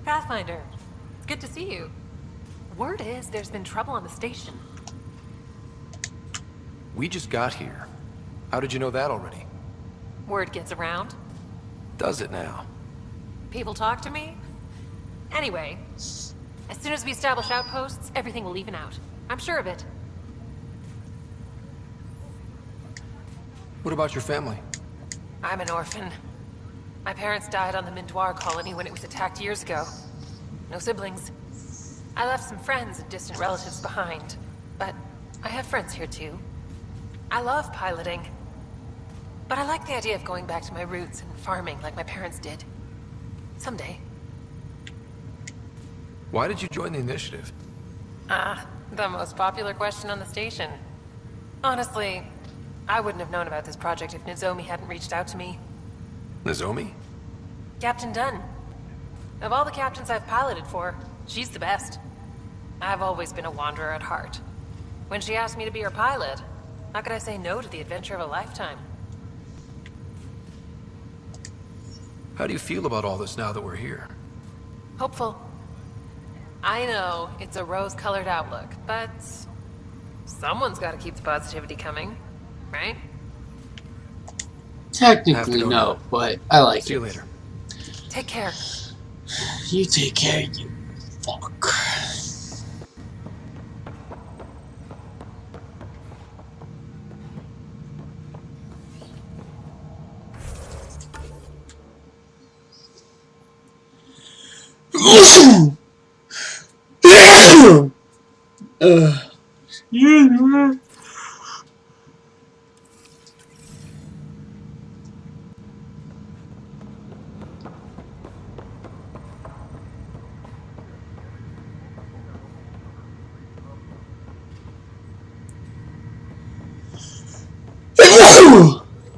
Pathfinder, good to see you. Word is there's been trouble on the station. We just got here. How did you know that already? Word gets around. Does it now? People talk to me. Anyway, as soon as we establish outposts, everything will even out. I'm sure of it. What about your family? I'm an orphan. My parents died on the Mindoir colony when it was attacked years ago. No siblings. I left some friends and distant relatives behind, but I have friends here too. I love piloting, but I like the idea of going back to my roots and farming like my parents did. Someday. Why did you join the initiative? The most popular question on the station. Honestly, I wouldn't have known about this project if Nozomi hadn't reached out to me. Nozomi? Captain Dunn. Of all the captains I've piloted for, she's the best. I've always been a wanderer at heart. When she asked me to be her pilot, how could I say no to the adventure of a lifetime? How do you feel about all this now that we're here? Hopeful. I know it's a rose-colored outlook, but someone's got to keep the positivity coming, right? Technically, no, but I like it. See you later. Take care. You take care, you fuck.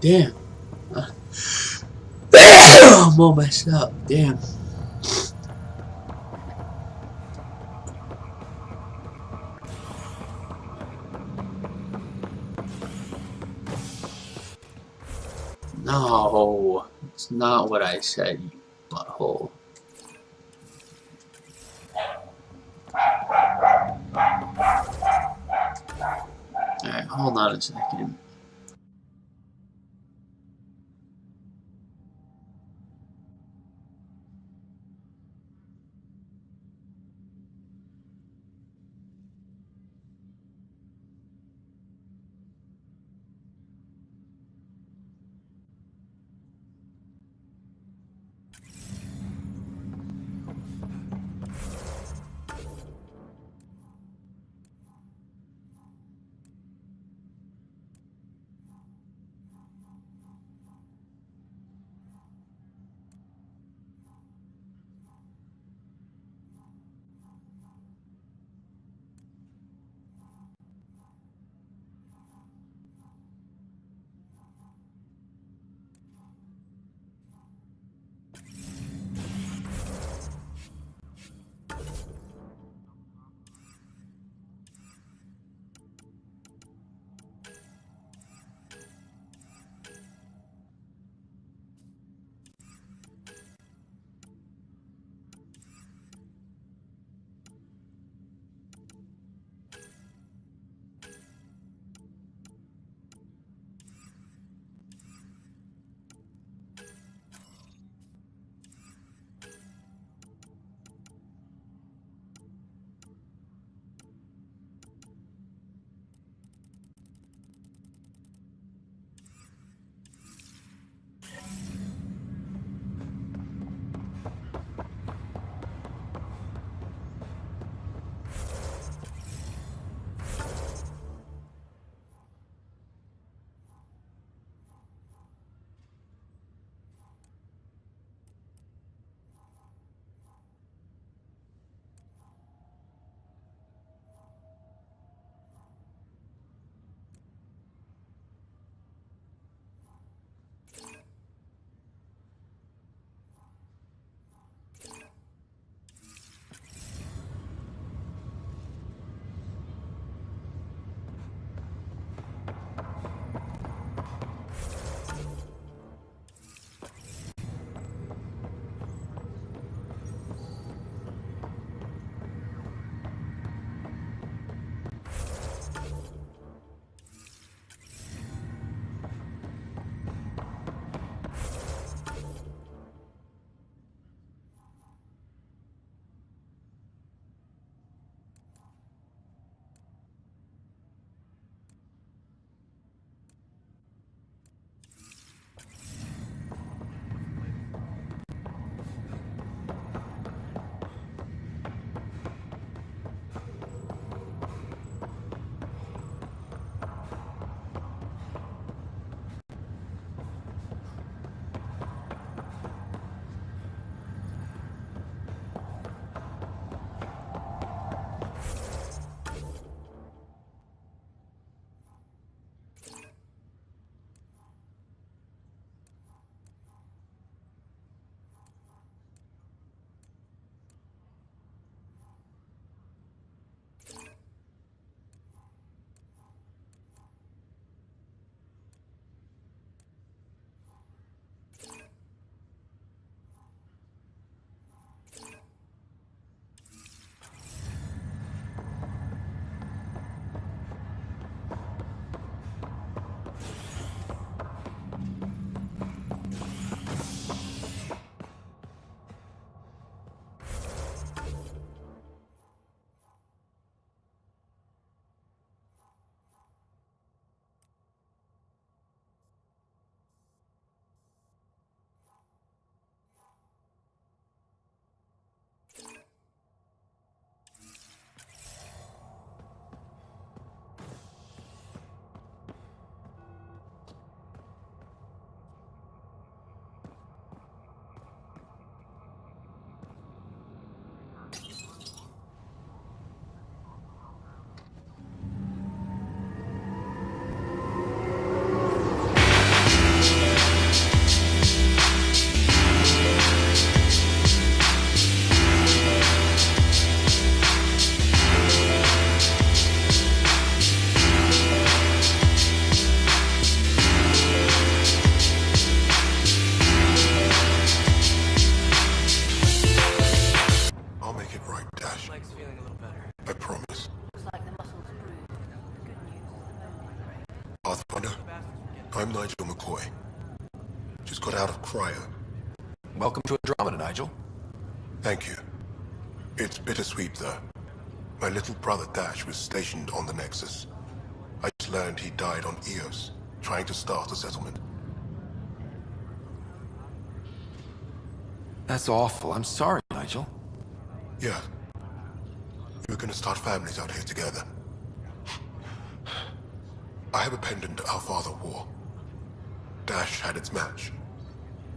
damn. I'm all messed up. Damn. No, it's not what I said, you butthole. Alright, hold on a second. I'm Nigel McCoy. Just got out of cryo. Welcome to Andromeda, Nigel. Thank you. It's bittersweet, though. My little brother Dash was stationed on the Nexus. I just learned he died on Eos, trying to start a settlement. That's awful. I'm sorry, Nigel. Yeah. We were gonna start families out here together. I have a pendant our father wore. Dash had its match.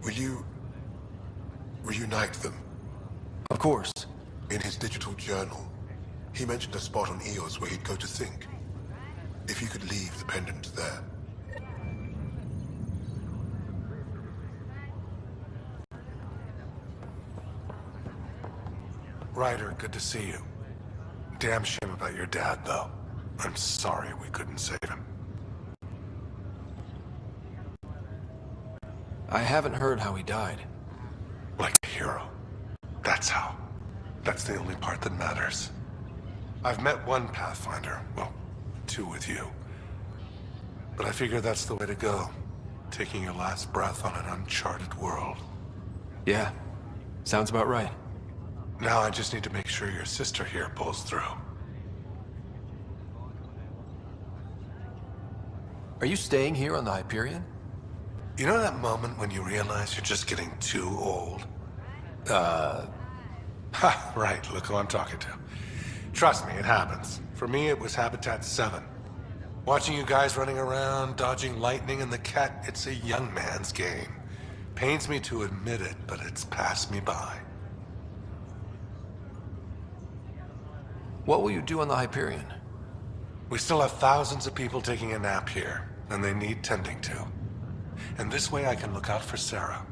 Will you reunite them? Of course. In his digital journal, he mentioned a spot on Eos where he'd go to think. If you could leave the pendant there. Ryder, good to see you. Damn shame about your dad, though. I'm sorry we couldn't save him. I haven't heard how he died. Like a hero. That's how. That's the only part that matters. I've met one Pathfinder. Well, two with you. But I figure that's the way to go. Taking your last breath on an uncharted world. Yeah. Sounds about right. Now I just need to make sure your sister here pulls through. Are you staying here on the Hyperion? You know that moment when you realize you're just getting too old? Ha, right, look who I'm talking to. Trust me, it happens. For me, it was Habitat 7. Watching you guys running around, dodging lightning and the cat, it's a young man's game. Pains me to admit it, but it's passed me by. What will you do on the Hyperion? We still have thousands of people taking a nap here, and they need tending to. And this way I can look out for Sarah.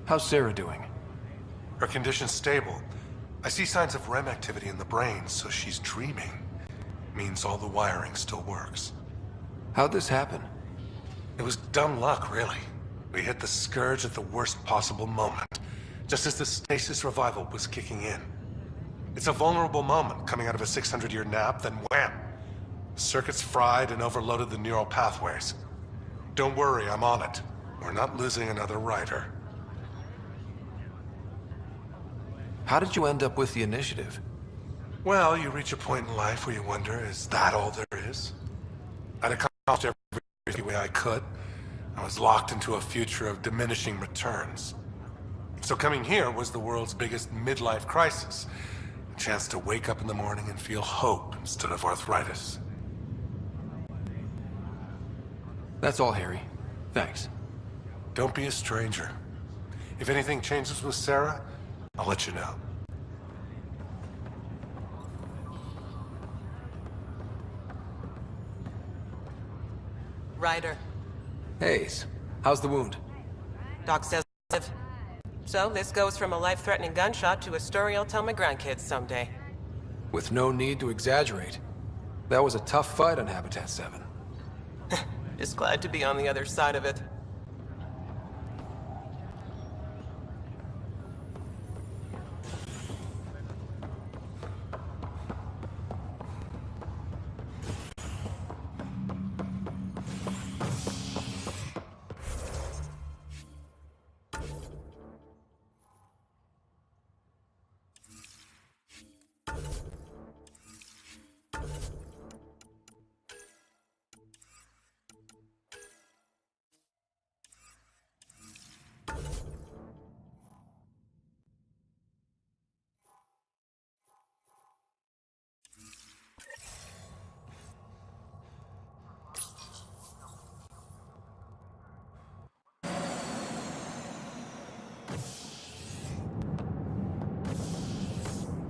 How's Sarah doing? Her condition's stable. I see signs of REM activity in the brain, so she's dreaming. Means all the wiring still works. How'd this happen? It was dumb luck, really. We hit the Scourge at the worst possible moment, just as the stasis revival was kicking in. It's a vulnerable moment coming out of a 600-year nap, then wham! Circuits fried and overloaded the neural pathways. Don't worry, I'm on it. We're not losing another rider. How did you end up with the initiative? Well, you reach a point in life where you wonder, is that all there is? I'd accomplished every way I could. I was locked into a future of diminishing returns. So coming here was the world's biggest midlife crisis. A chance to wake up in the morning and feel hope instead of arthritis. That's all, Harry. Thanks. Don't be a stranger. If anything changes with Sarah, I'll let you know. Ryder. Hayes, how's the wound? Doc says live. So this goes from a life-threatening gunshot to a story I'll tell my grandkids someday. With no need to exaggerate. That was a tough fight on Habitat 7. Just glad to be on the other side of it.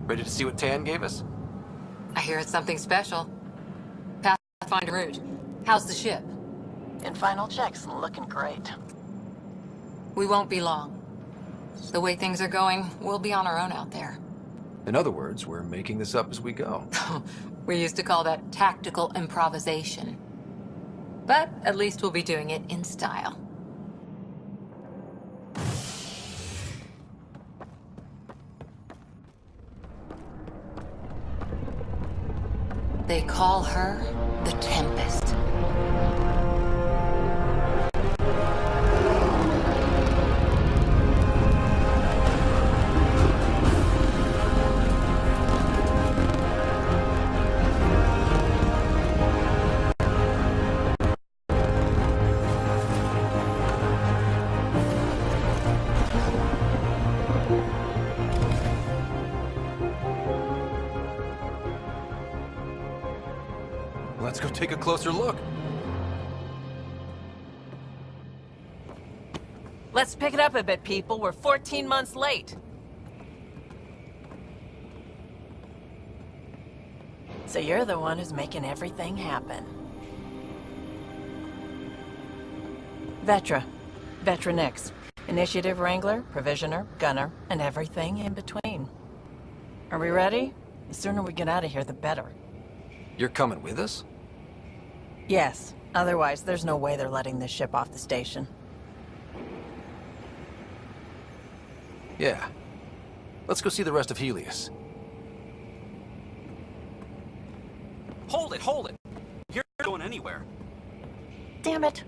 Ready to see what Tan gave us? I hear it's something special. Pathfinder route. How's the ship? In final checks, looking great. We won't be long. The way things are going, we'll be on our own out there. In other words, we're making this up as we go. We used to call that tactical improvisation. But at least we'll be doing it in style. They call her the Tempest. Let's go take a closer look. Let's pick it up a bit, people. We're 14 months late. So you're the one who's making everything happen. Vetra. Vetra Nix. Initiative Wrangler, Provisioner, Gunner, and everything in between. Are we ready? The sooner we get out of here, the better. You're coming with us? Yes. Otherwise, there's no way they're letting this ship off the station. Yeah. Let's go see the rest of Helios. Hold it, hold it! You're not going anywhere. Damn it.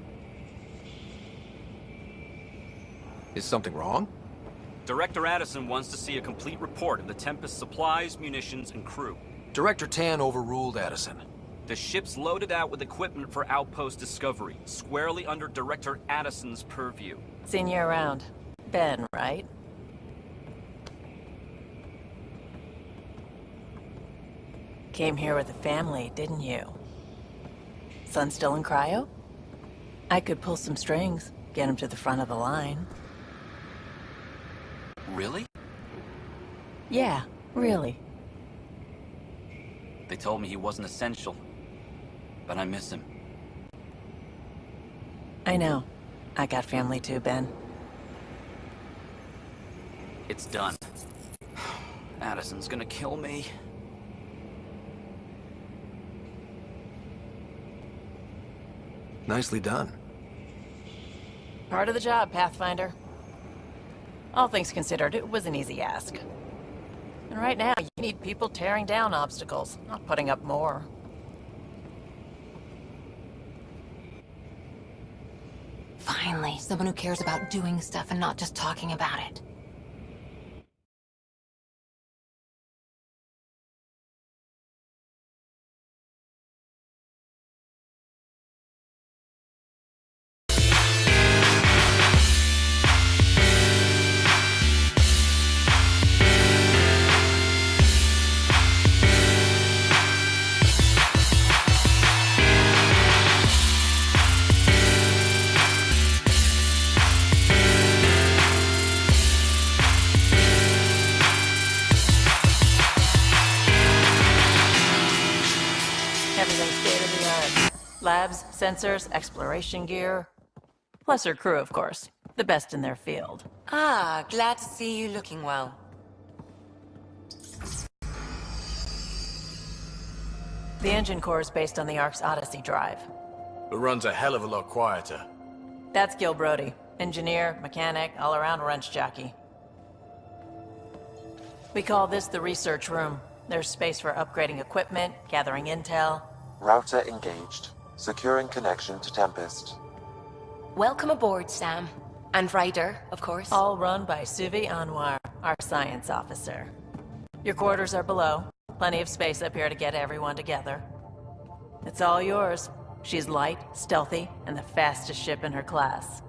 Is something wrong? Director Addison wants to see a complete report of the Tempest's supplies, munitions, and crew. Director Tan overruled Addison. The ship's loaded out with equipment for outpost discovery, squarely under Director Addison's purview. Seen you around. Ben, right? Came here with a family, didn't you? Son still in cryo? I could pull some strings, get him to the front of the line. Really? Yeah, really. They told me he wasn't essential, but I miss him. I know. I got family too, Ben. It's done. Addison's gonna kill me. Nicely done. Part of the job, Pathfinder. All things considered, it was an easy ask. And right now, you need people tearing down obstacles, not putting up more. Finally, someone who cares about doing stuff and not just talking about it. Everything's state-of-the-art. Labs, sensors, exploration gear. Plus her crew, of course. The best in their field. Ah, glad to see you looking well. The engine core is based on the Ark's Odyssey drive. It runs a hell of a lot quieter. That's Gil Brody. Engineer, mechanic, all-around wrench jockey. We call this the research room. There's space for upgrading equipment, gathering intel. Router engaged. Securing connection to Tempest. Welcome aboard, Sam. And Ryder, of course. All run by Suvi Anwar, our science officer. Your quarters are below. Plenty of space up here to get everyone together. It's all yours. She's light, stealthy, and the fastest ship in her class.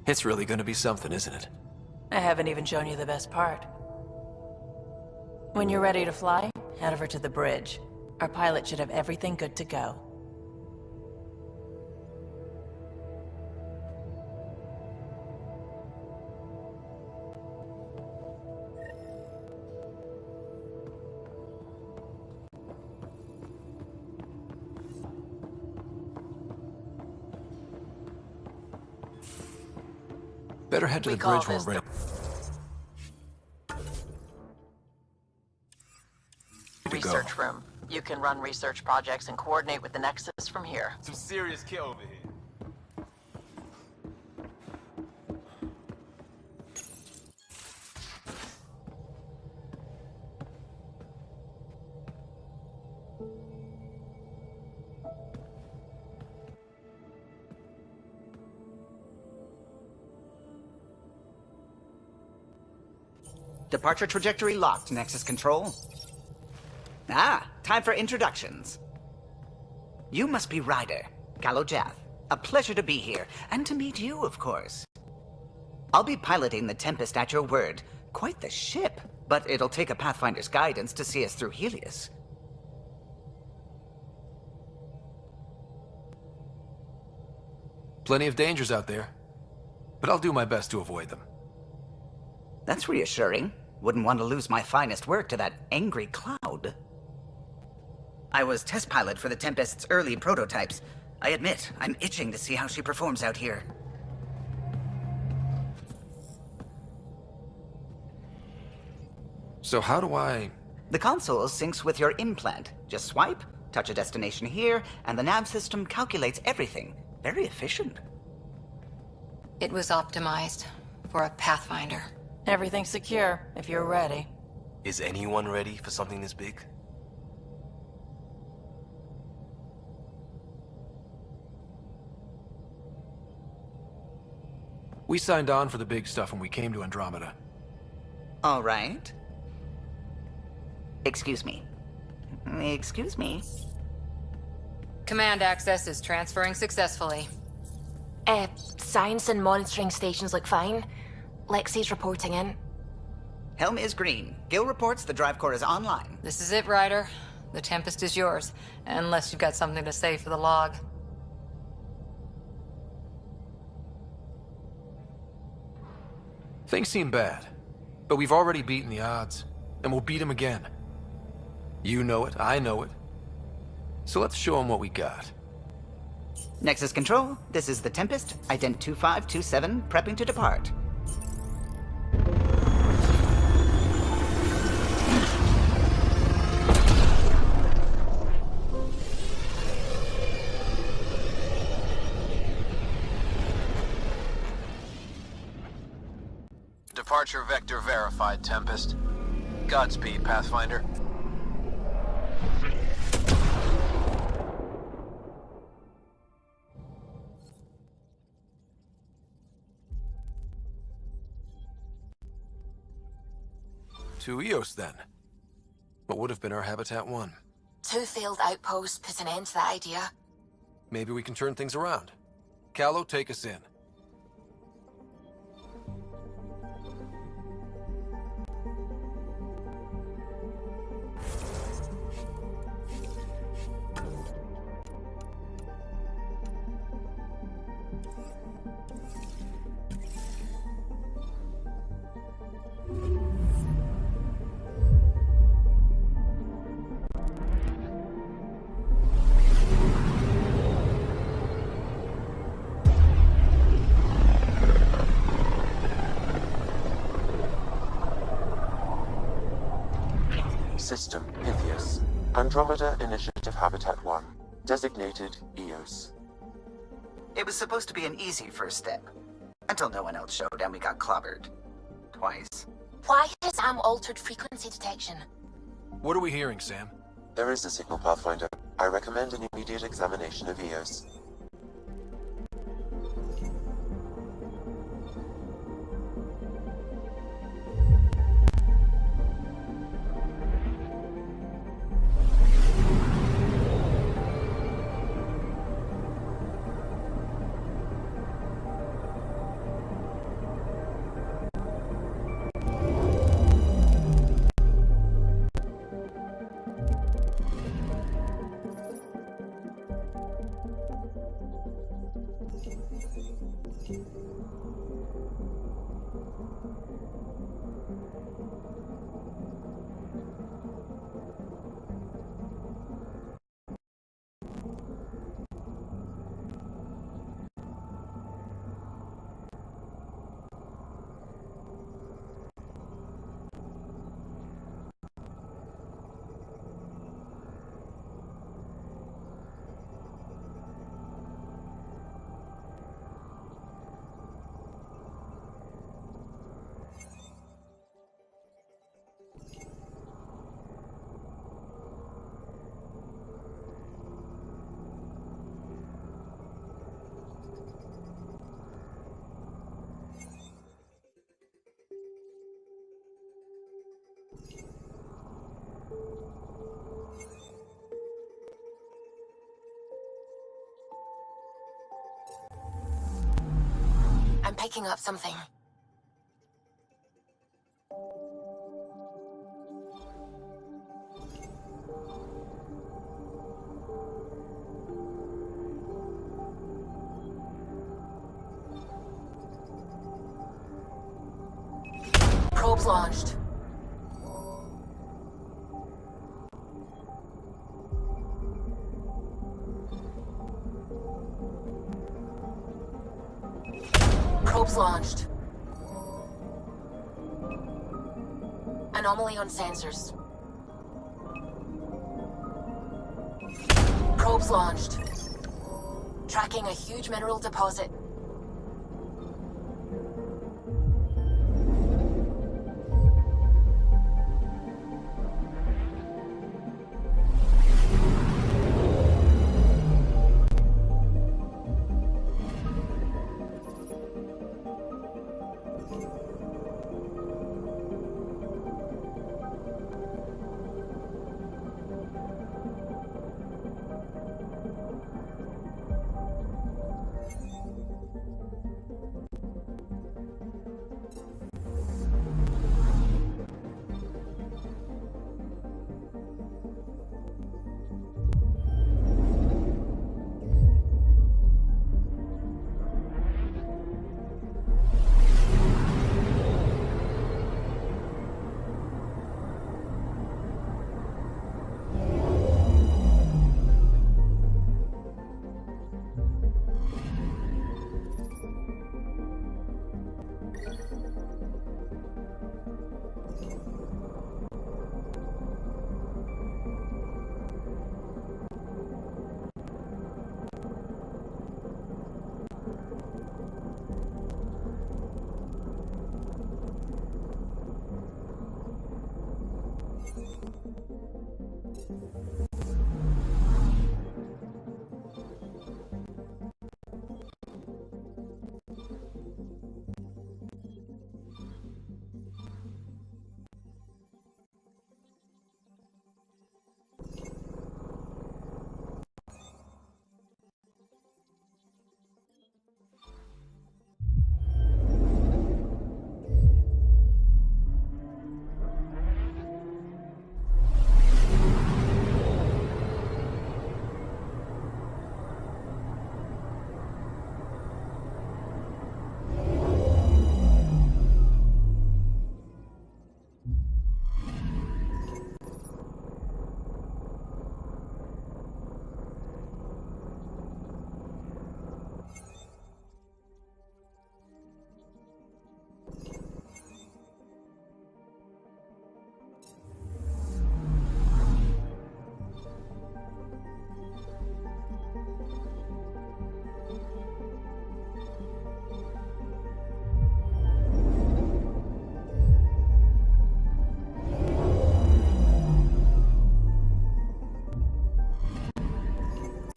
It's really gonna be something, isn't it? I haven't even shown you the best part. When you're ready to fly, head over to the bridge. Our pilot should have everything good to go. Better head to the call bridge when this we're ready. Research room. You can run research projects and coordinate with the Nexus from here. Some serious kit over here. Departure trajectory locked, Nexus Control. Ah, time for introductions. You must be Ryder, Gallo Jath. A pleasure to be here, and to meet you, of course. I'll be piloting the Tempest at your word. Quite the ship, but it'll take a Pathfinder's guidance to see us through Helios. Plenty of dangers out there, but I'll do my best to avoid them. That's reassuring. Wouldn't want to lose my finest work to that angry cloud. I was test pilot for the Tempest's early prototypes. I admit, I'm itching to see how she performs out here. So how do I... The console syncs with your implant. Just swipe, touch a destination here, and the nav system calculates everything. Very efficient. It was optimized for a Pathfinder. Everything's secure, if you're ready. Is anyone ready for something this big? We signed on for the big stuff when we came to Andromeda. All right. Excuse me. Excuse me. Command access is transferring successfully. Science and monitoring stations look fine. Lexi's reporting in. Helm is green. Gil reports the drive core is online. This is it, Ryder. The Tempest is yours, unless you've got something to say for the log. Things seem bad, but we've already beaten the odds, and we'll beat them again. You know it, I know it. So let's show them what we got. Nexus Control, this is the Tempest, ident 2527, prepping to depart. Departure vector verified, Tempest. Godspeed, Pathfinder. To Eos, then. What would have been our Habitat 1? 2 failed outposts put an end to that idea. Maybe we can turn things around. Callow, take us in. System, Pythias. Andromeda Initiative Habitat 1. Designated EOS. It was supposed to be an easy first step. Until no one else showed and we got clobbered. Twice. Why has Sam altered frequency detection? What are we hearing, Sam? There is a signal, Pathfinder. I recommend an immediate examination of EOS. picking up something. Probes launched. Probes launched. Anomaly on sensors. Probes launched. Tracking a huge mineral deposit.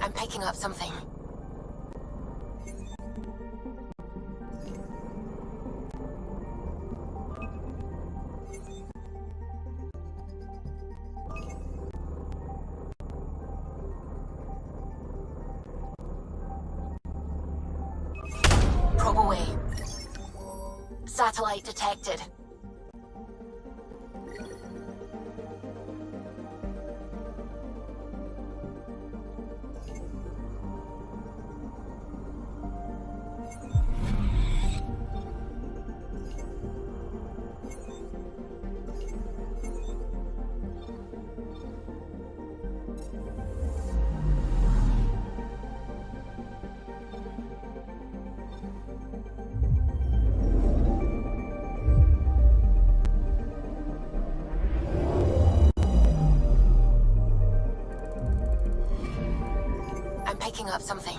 I'm picking up something. Probe away. Satellite detected. I'm picking up something.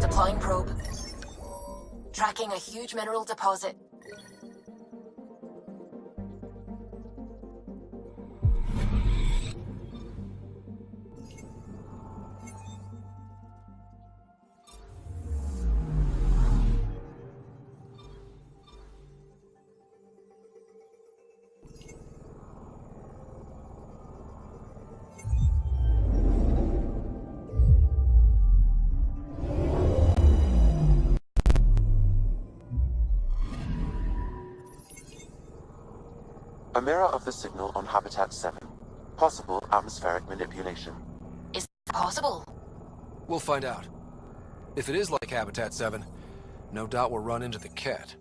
Deploying probe. Tracking a huge mineral deposit. A mirror of the signal on Habitat 7. Possible atmospheric manipulation. Is that possible? We'll find out. If it is like Habitat 7, no doubt we'll run into the cat.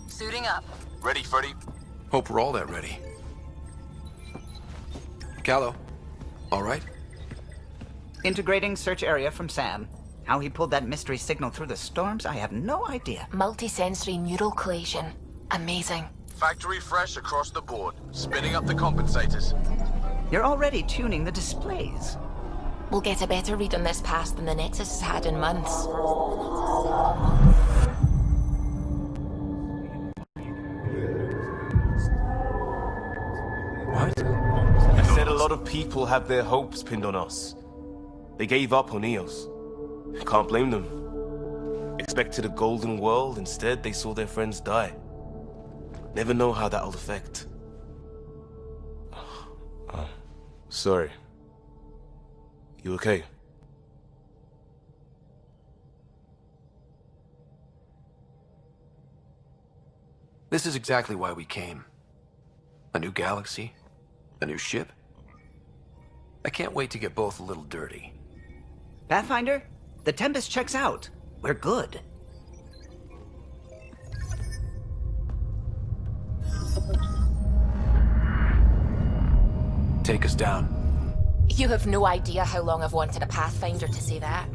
Suiting up. Ready, Freddy? Hope we're all that ready. Callow, all right? Integrating search area from Sam. How he pulled that mystery signal through the storms, I have no idea. Multisensory neural collation. Amazing. Factory fresh across the board. Spinning up the compensators. You're already tuning the displays. We'll get a better read on this pass than the Nexus has had in months. I said a lot of people have their hopes pinned on us. They gave up on Eos. Can't blame them. Expected a golden world, instead they saw their friends die. Never know how that'll affect. Sorry. You okay? This is exactly why we came. A new galaxy, a new ship. I can't wait to get both a little dirty. Pathfinder, the Tempest checks out. We're good. Take us down. You have no idea how long I've wanted a Pathfinder to say that.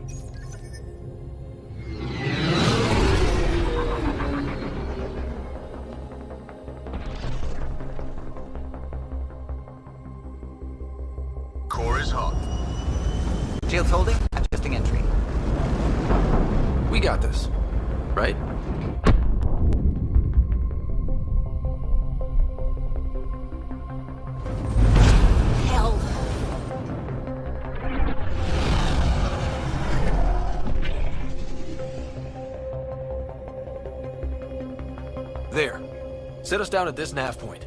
Core is hot. Shields holding, adjusting entry. We got this, right? Hell. There. Set us down at this nav point.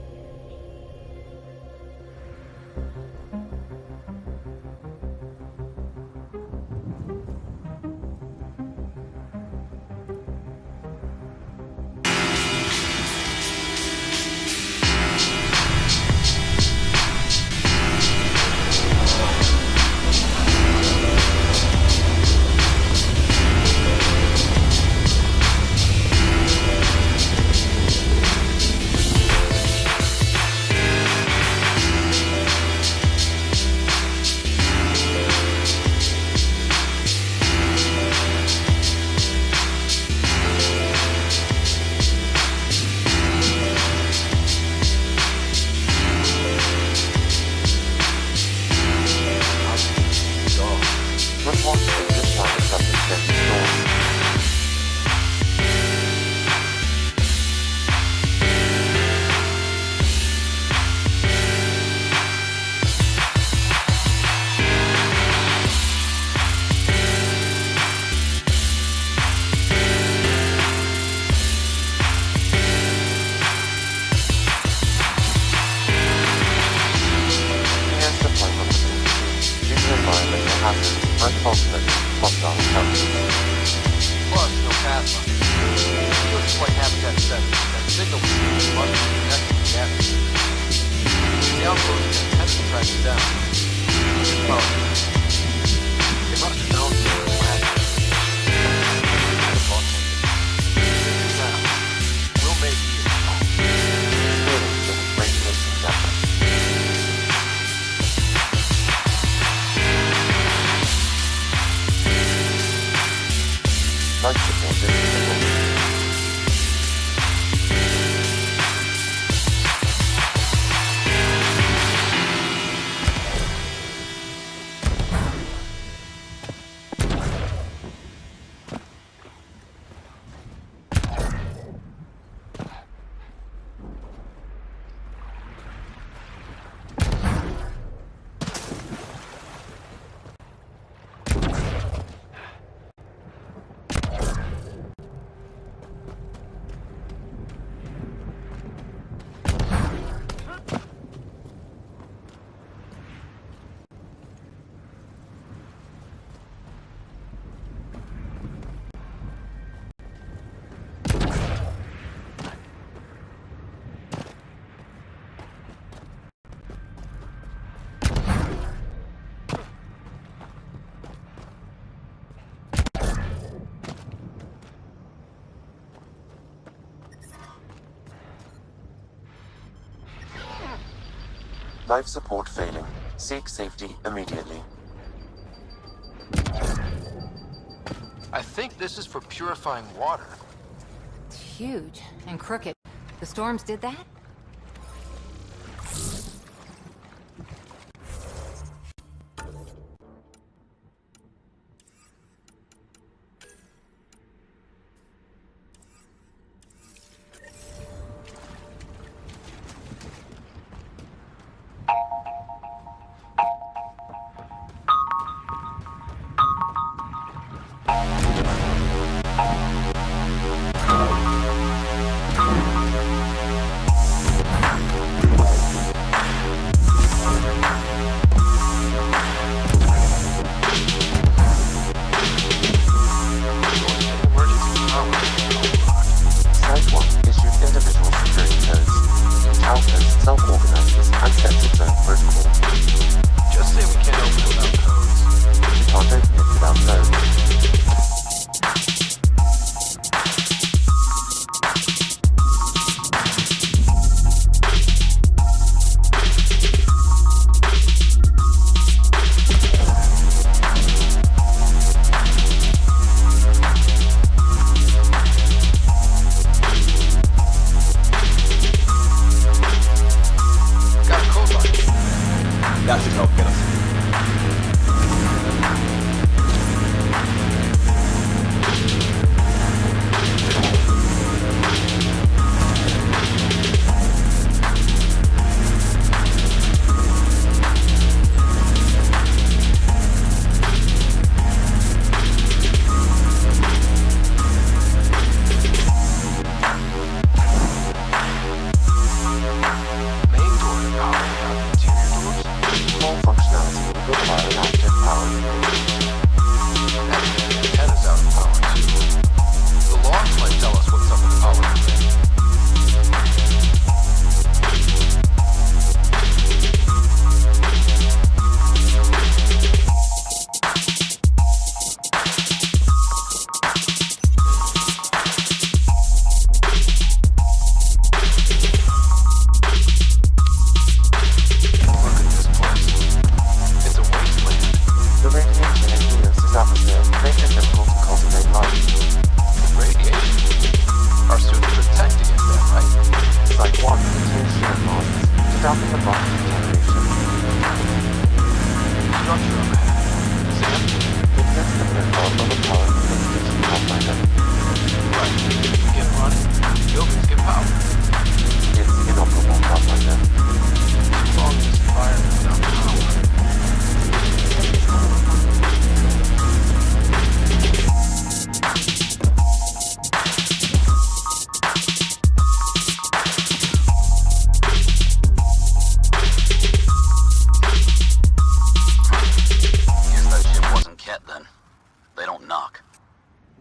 Life support is available. Life support failing. Seek safety immediately. I think this is for purifying water. It's huge and crooked. The storms did that?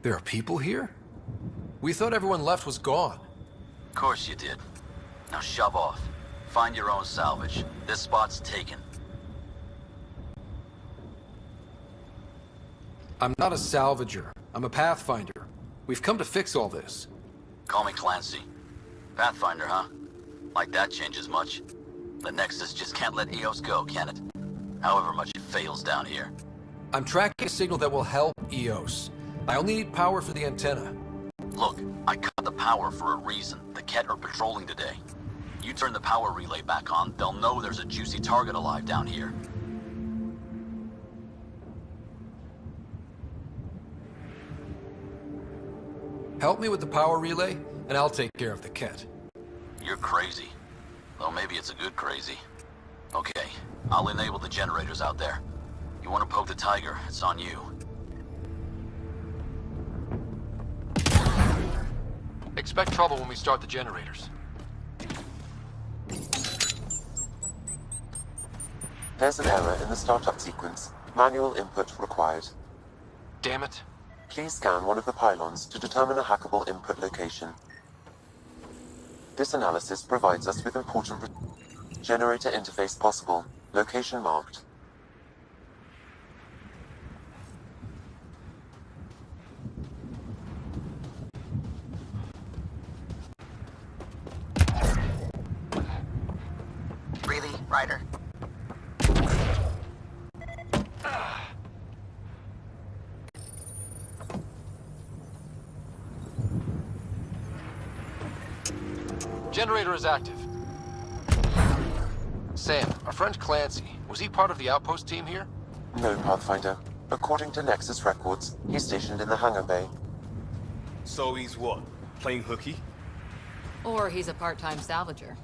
There are people here? We thought everyone left was gone. Of course you did. Now shove off. Find your own salvage. This spot's taken. I'm not a salvager. I'm a pathfinder. We've come to fix all this. Call me Clancy. Pathfinder, huh? Like that changes much. The Nexus just can't let EOS go, can it? However much it fails down here. I'm tracking a signal that will help EOS. I only need power for the antenna. Look, I cut the power for a reason. The Ket are patrolling today. You turn the power relay back on, they'll know there's a juicy target alive down here. Help me with the power relay, and I'll take care of the Ket. You're crazy. Though maybe it's a good crazy. Okay, I'll enable the generators out there. You want to poke the tiger, it's on you. Expect trouble when we start the generators. There's an error in the startup sequence. Manual input required. Damn it. Please scan one of the pylons to determine a hackable input location. This analysis provides us with important generator interface possible. Location marked. Really, Ryder? Generator is active. Sam, our friend Clancy, was he part of the outpost team here? No, Pathfinder. According to Nexus records, he's stationed in the hangar bay. So he's what? Playing hooky? Or he's a part-time salvager.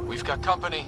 We've got company.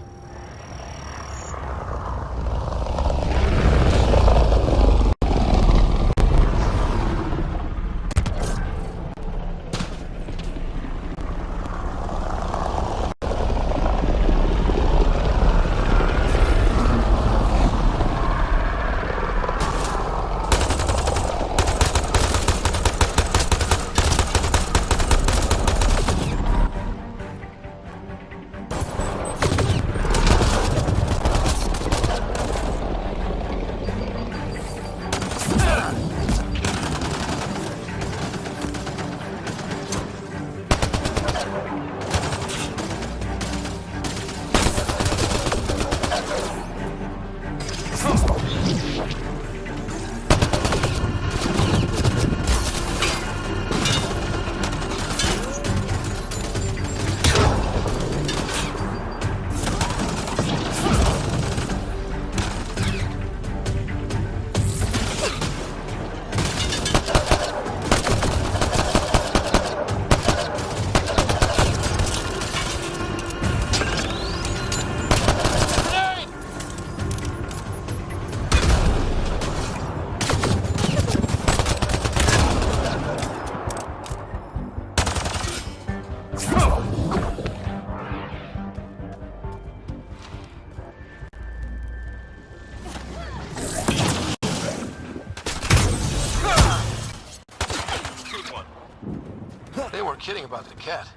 They weren't kidding about the cat.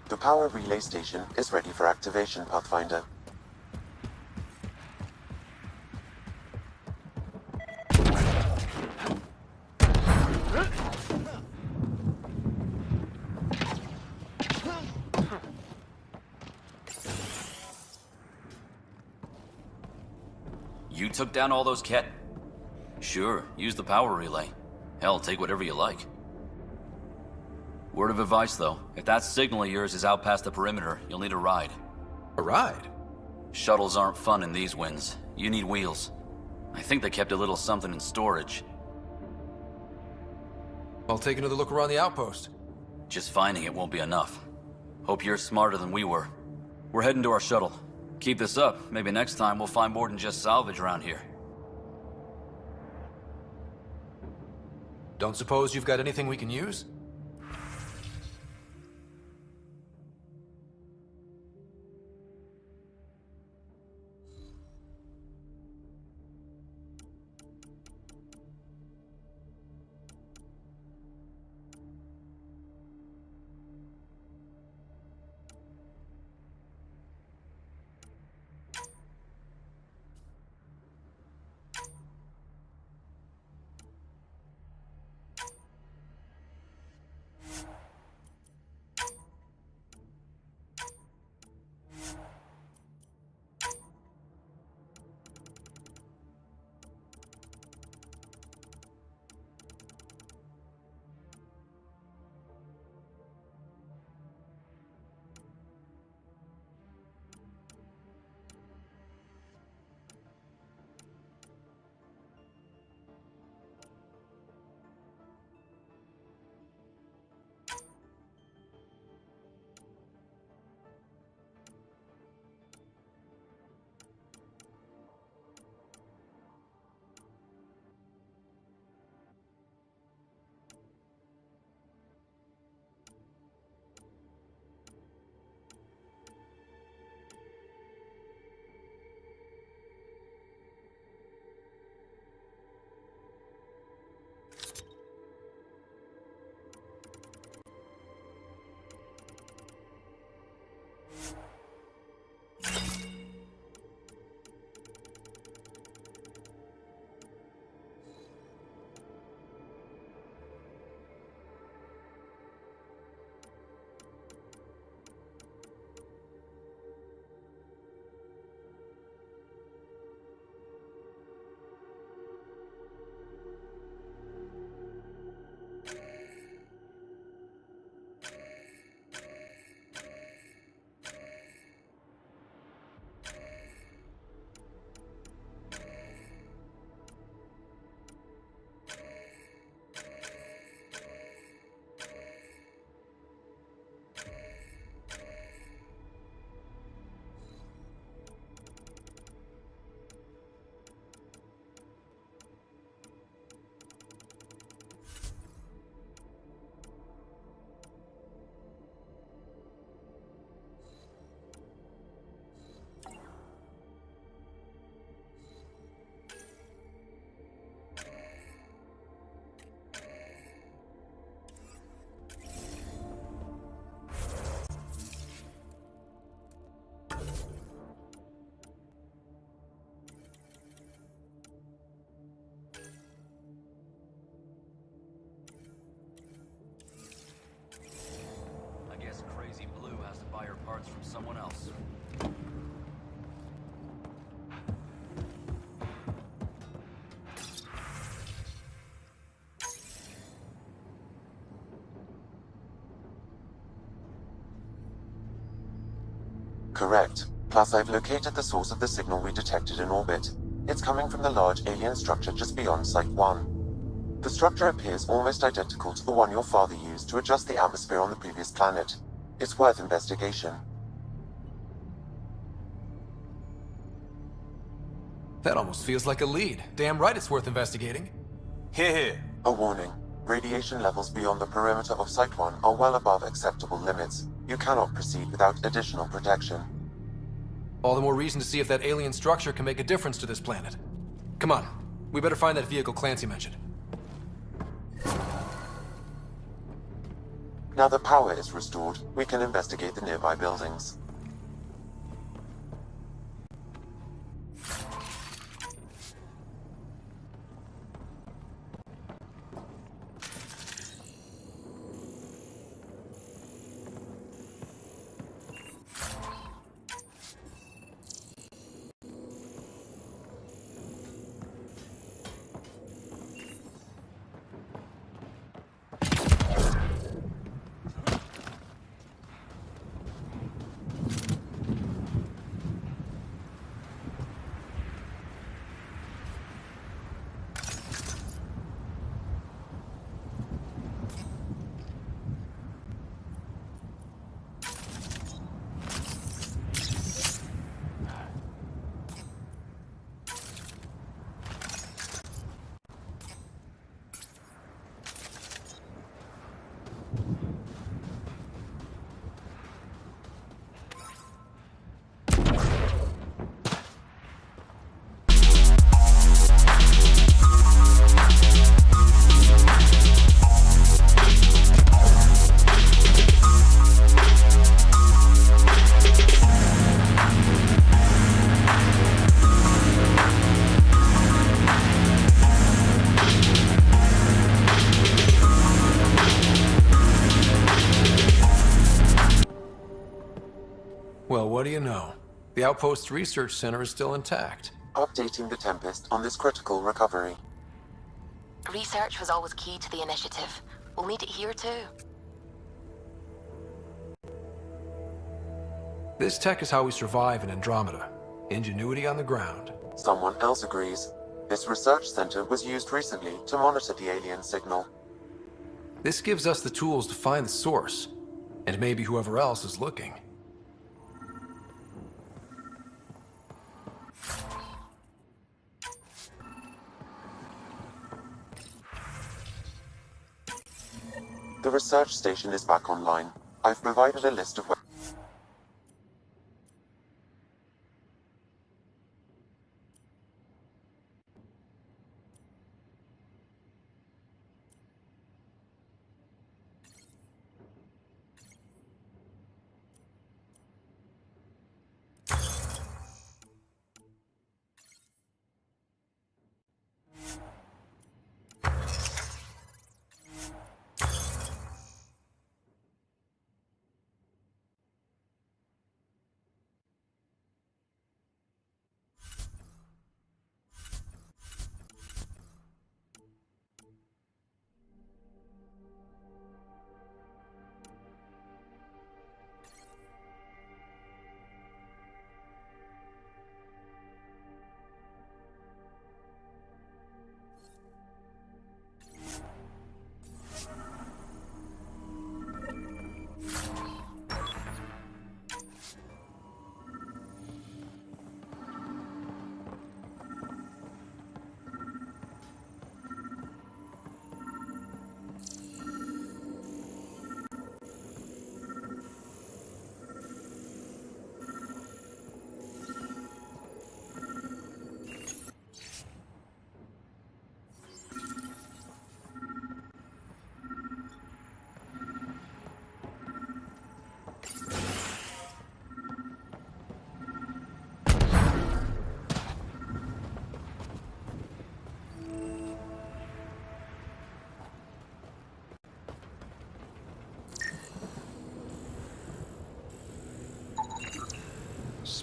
The power relay station is ready for activation, Pathfinder. You took down all those Ket? Sure, use the power relay. Hell, take whatever you like. Word of advice, though. If that signal of yours is out past the perimeter, you'll need a ride. A ride? Shuttles aren't fun in these winds. You need wheels. I think they kept a little something in storage. I'll take another look around the outpost. Just finding it won't be enough. Hope you're smarter than we were. We're heading to our shuttle. Keep this up. Maybe next time we'll find more than just salvage around here. Don't suppose you've got anything we can use? Correct. Plus, I've located the source of the signal we detected in orbit. It's coming from the large alien structure just beyond Site 1. The structure appears almost identical to the one your father used to adjust the atmosphere on the previous planet. It's worth investigation. That almost feels like a lead. Damn right it's worth investigating. Here. A warning. Radiation levels beyond the perimeter of Site 1 are well above acceptable limits. You cannot proceed without additional protection. All the more reason to see if that alien structure can make a difference to this planet. Come on, we better find that vehicle Clancy mentioned. Now that power is restored, we can investigate the nearby buildings. Well, what do you know? The Outpost Research Center is still intact. Updating the Tempest on this critical recovery. Research was always key to the initiative. We'll need it here too. This tech is how we survive in Andromeda. Ingenuity on the ground. Someone else agrees. This research center was used recently to monitor the alien signal. This gives us the tools to find the source, and maybe whoever else is looking. The research station is back online. I've provided a list of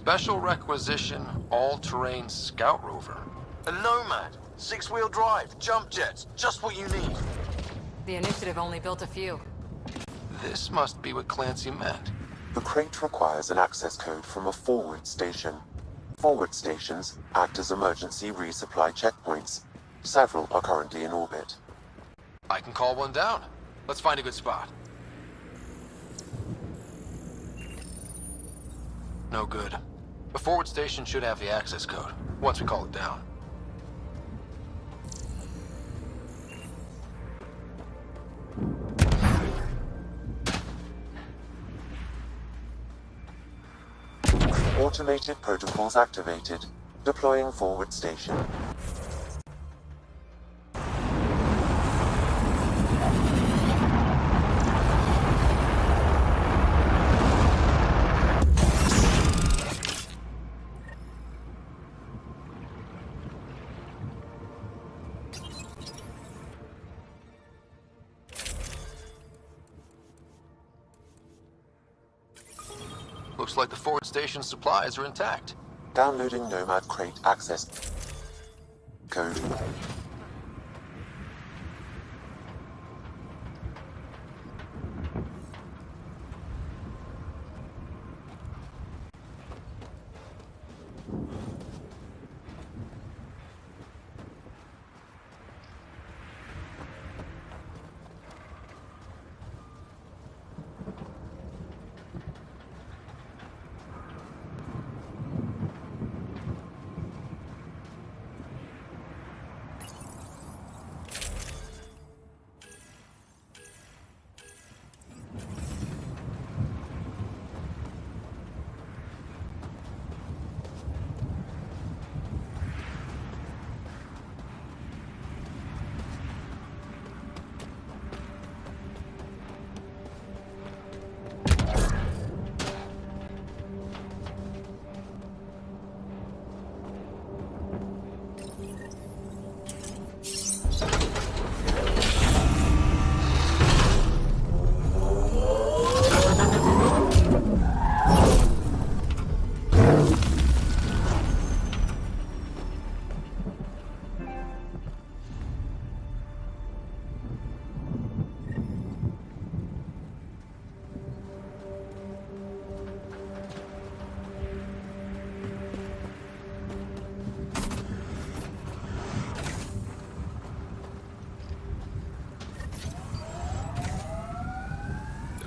Special requisition, all-terrain scout rover. A Nomad, 6-wheel drive, jump jets, just what you need. The initiative only built a few. This must be what Clancy meant. The crate requires an access code from a forward station. Forward stations act as emergency resupply checkpoints. Several are currently in orbit. I can call one down. Let's find a good spot. No good. The forward station should have the access code, once we call it down. Automated protocols activated. Deploying forward station. Looks like the forward station supplies are intact. Downloading Nomad crate access code.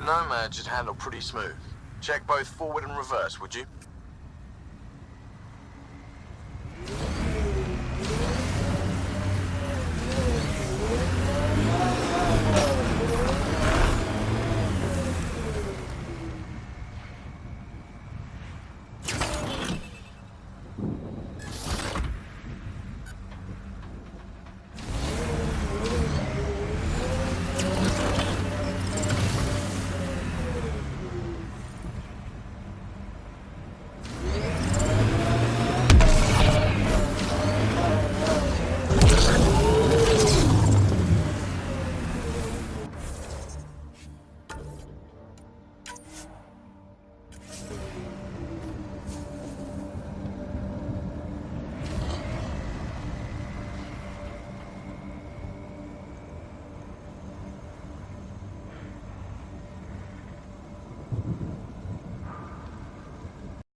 Nomad should handle pretty smooth. Check both forward and reverse, would you?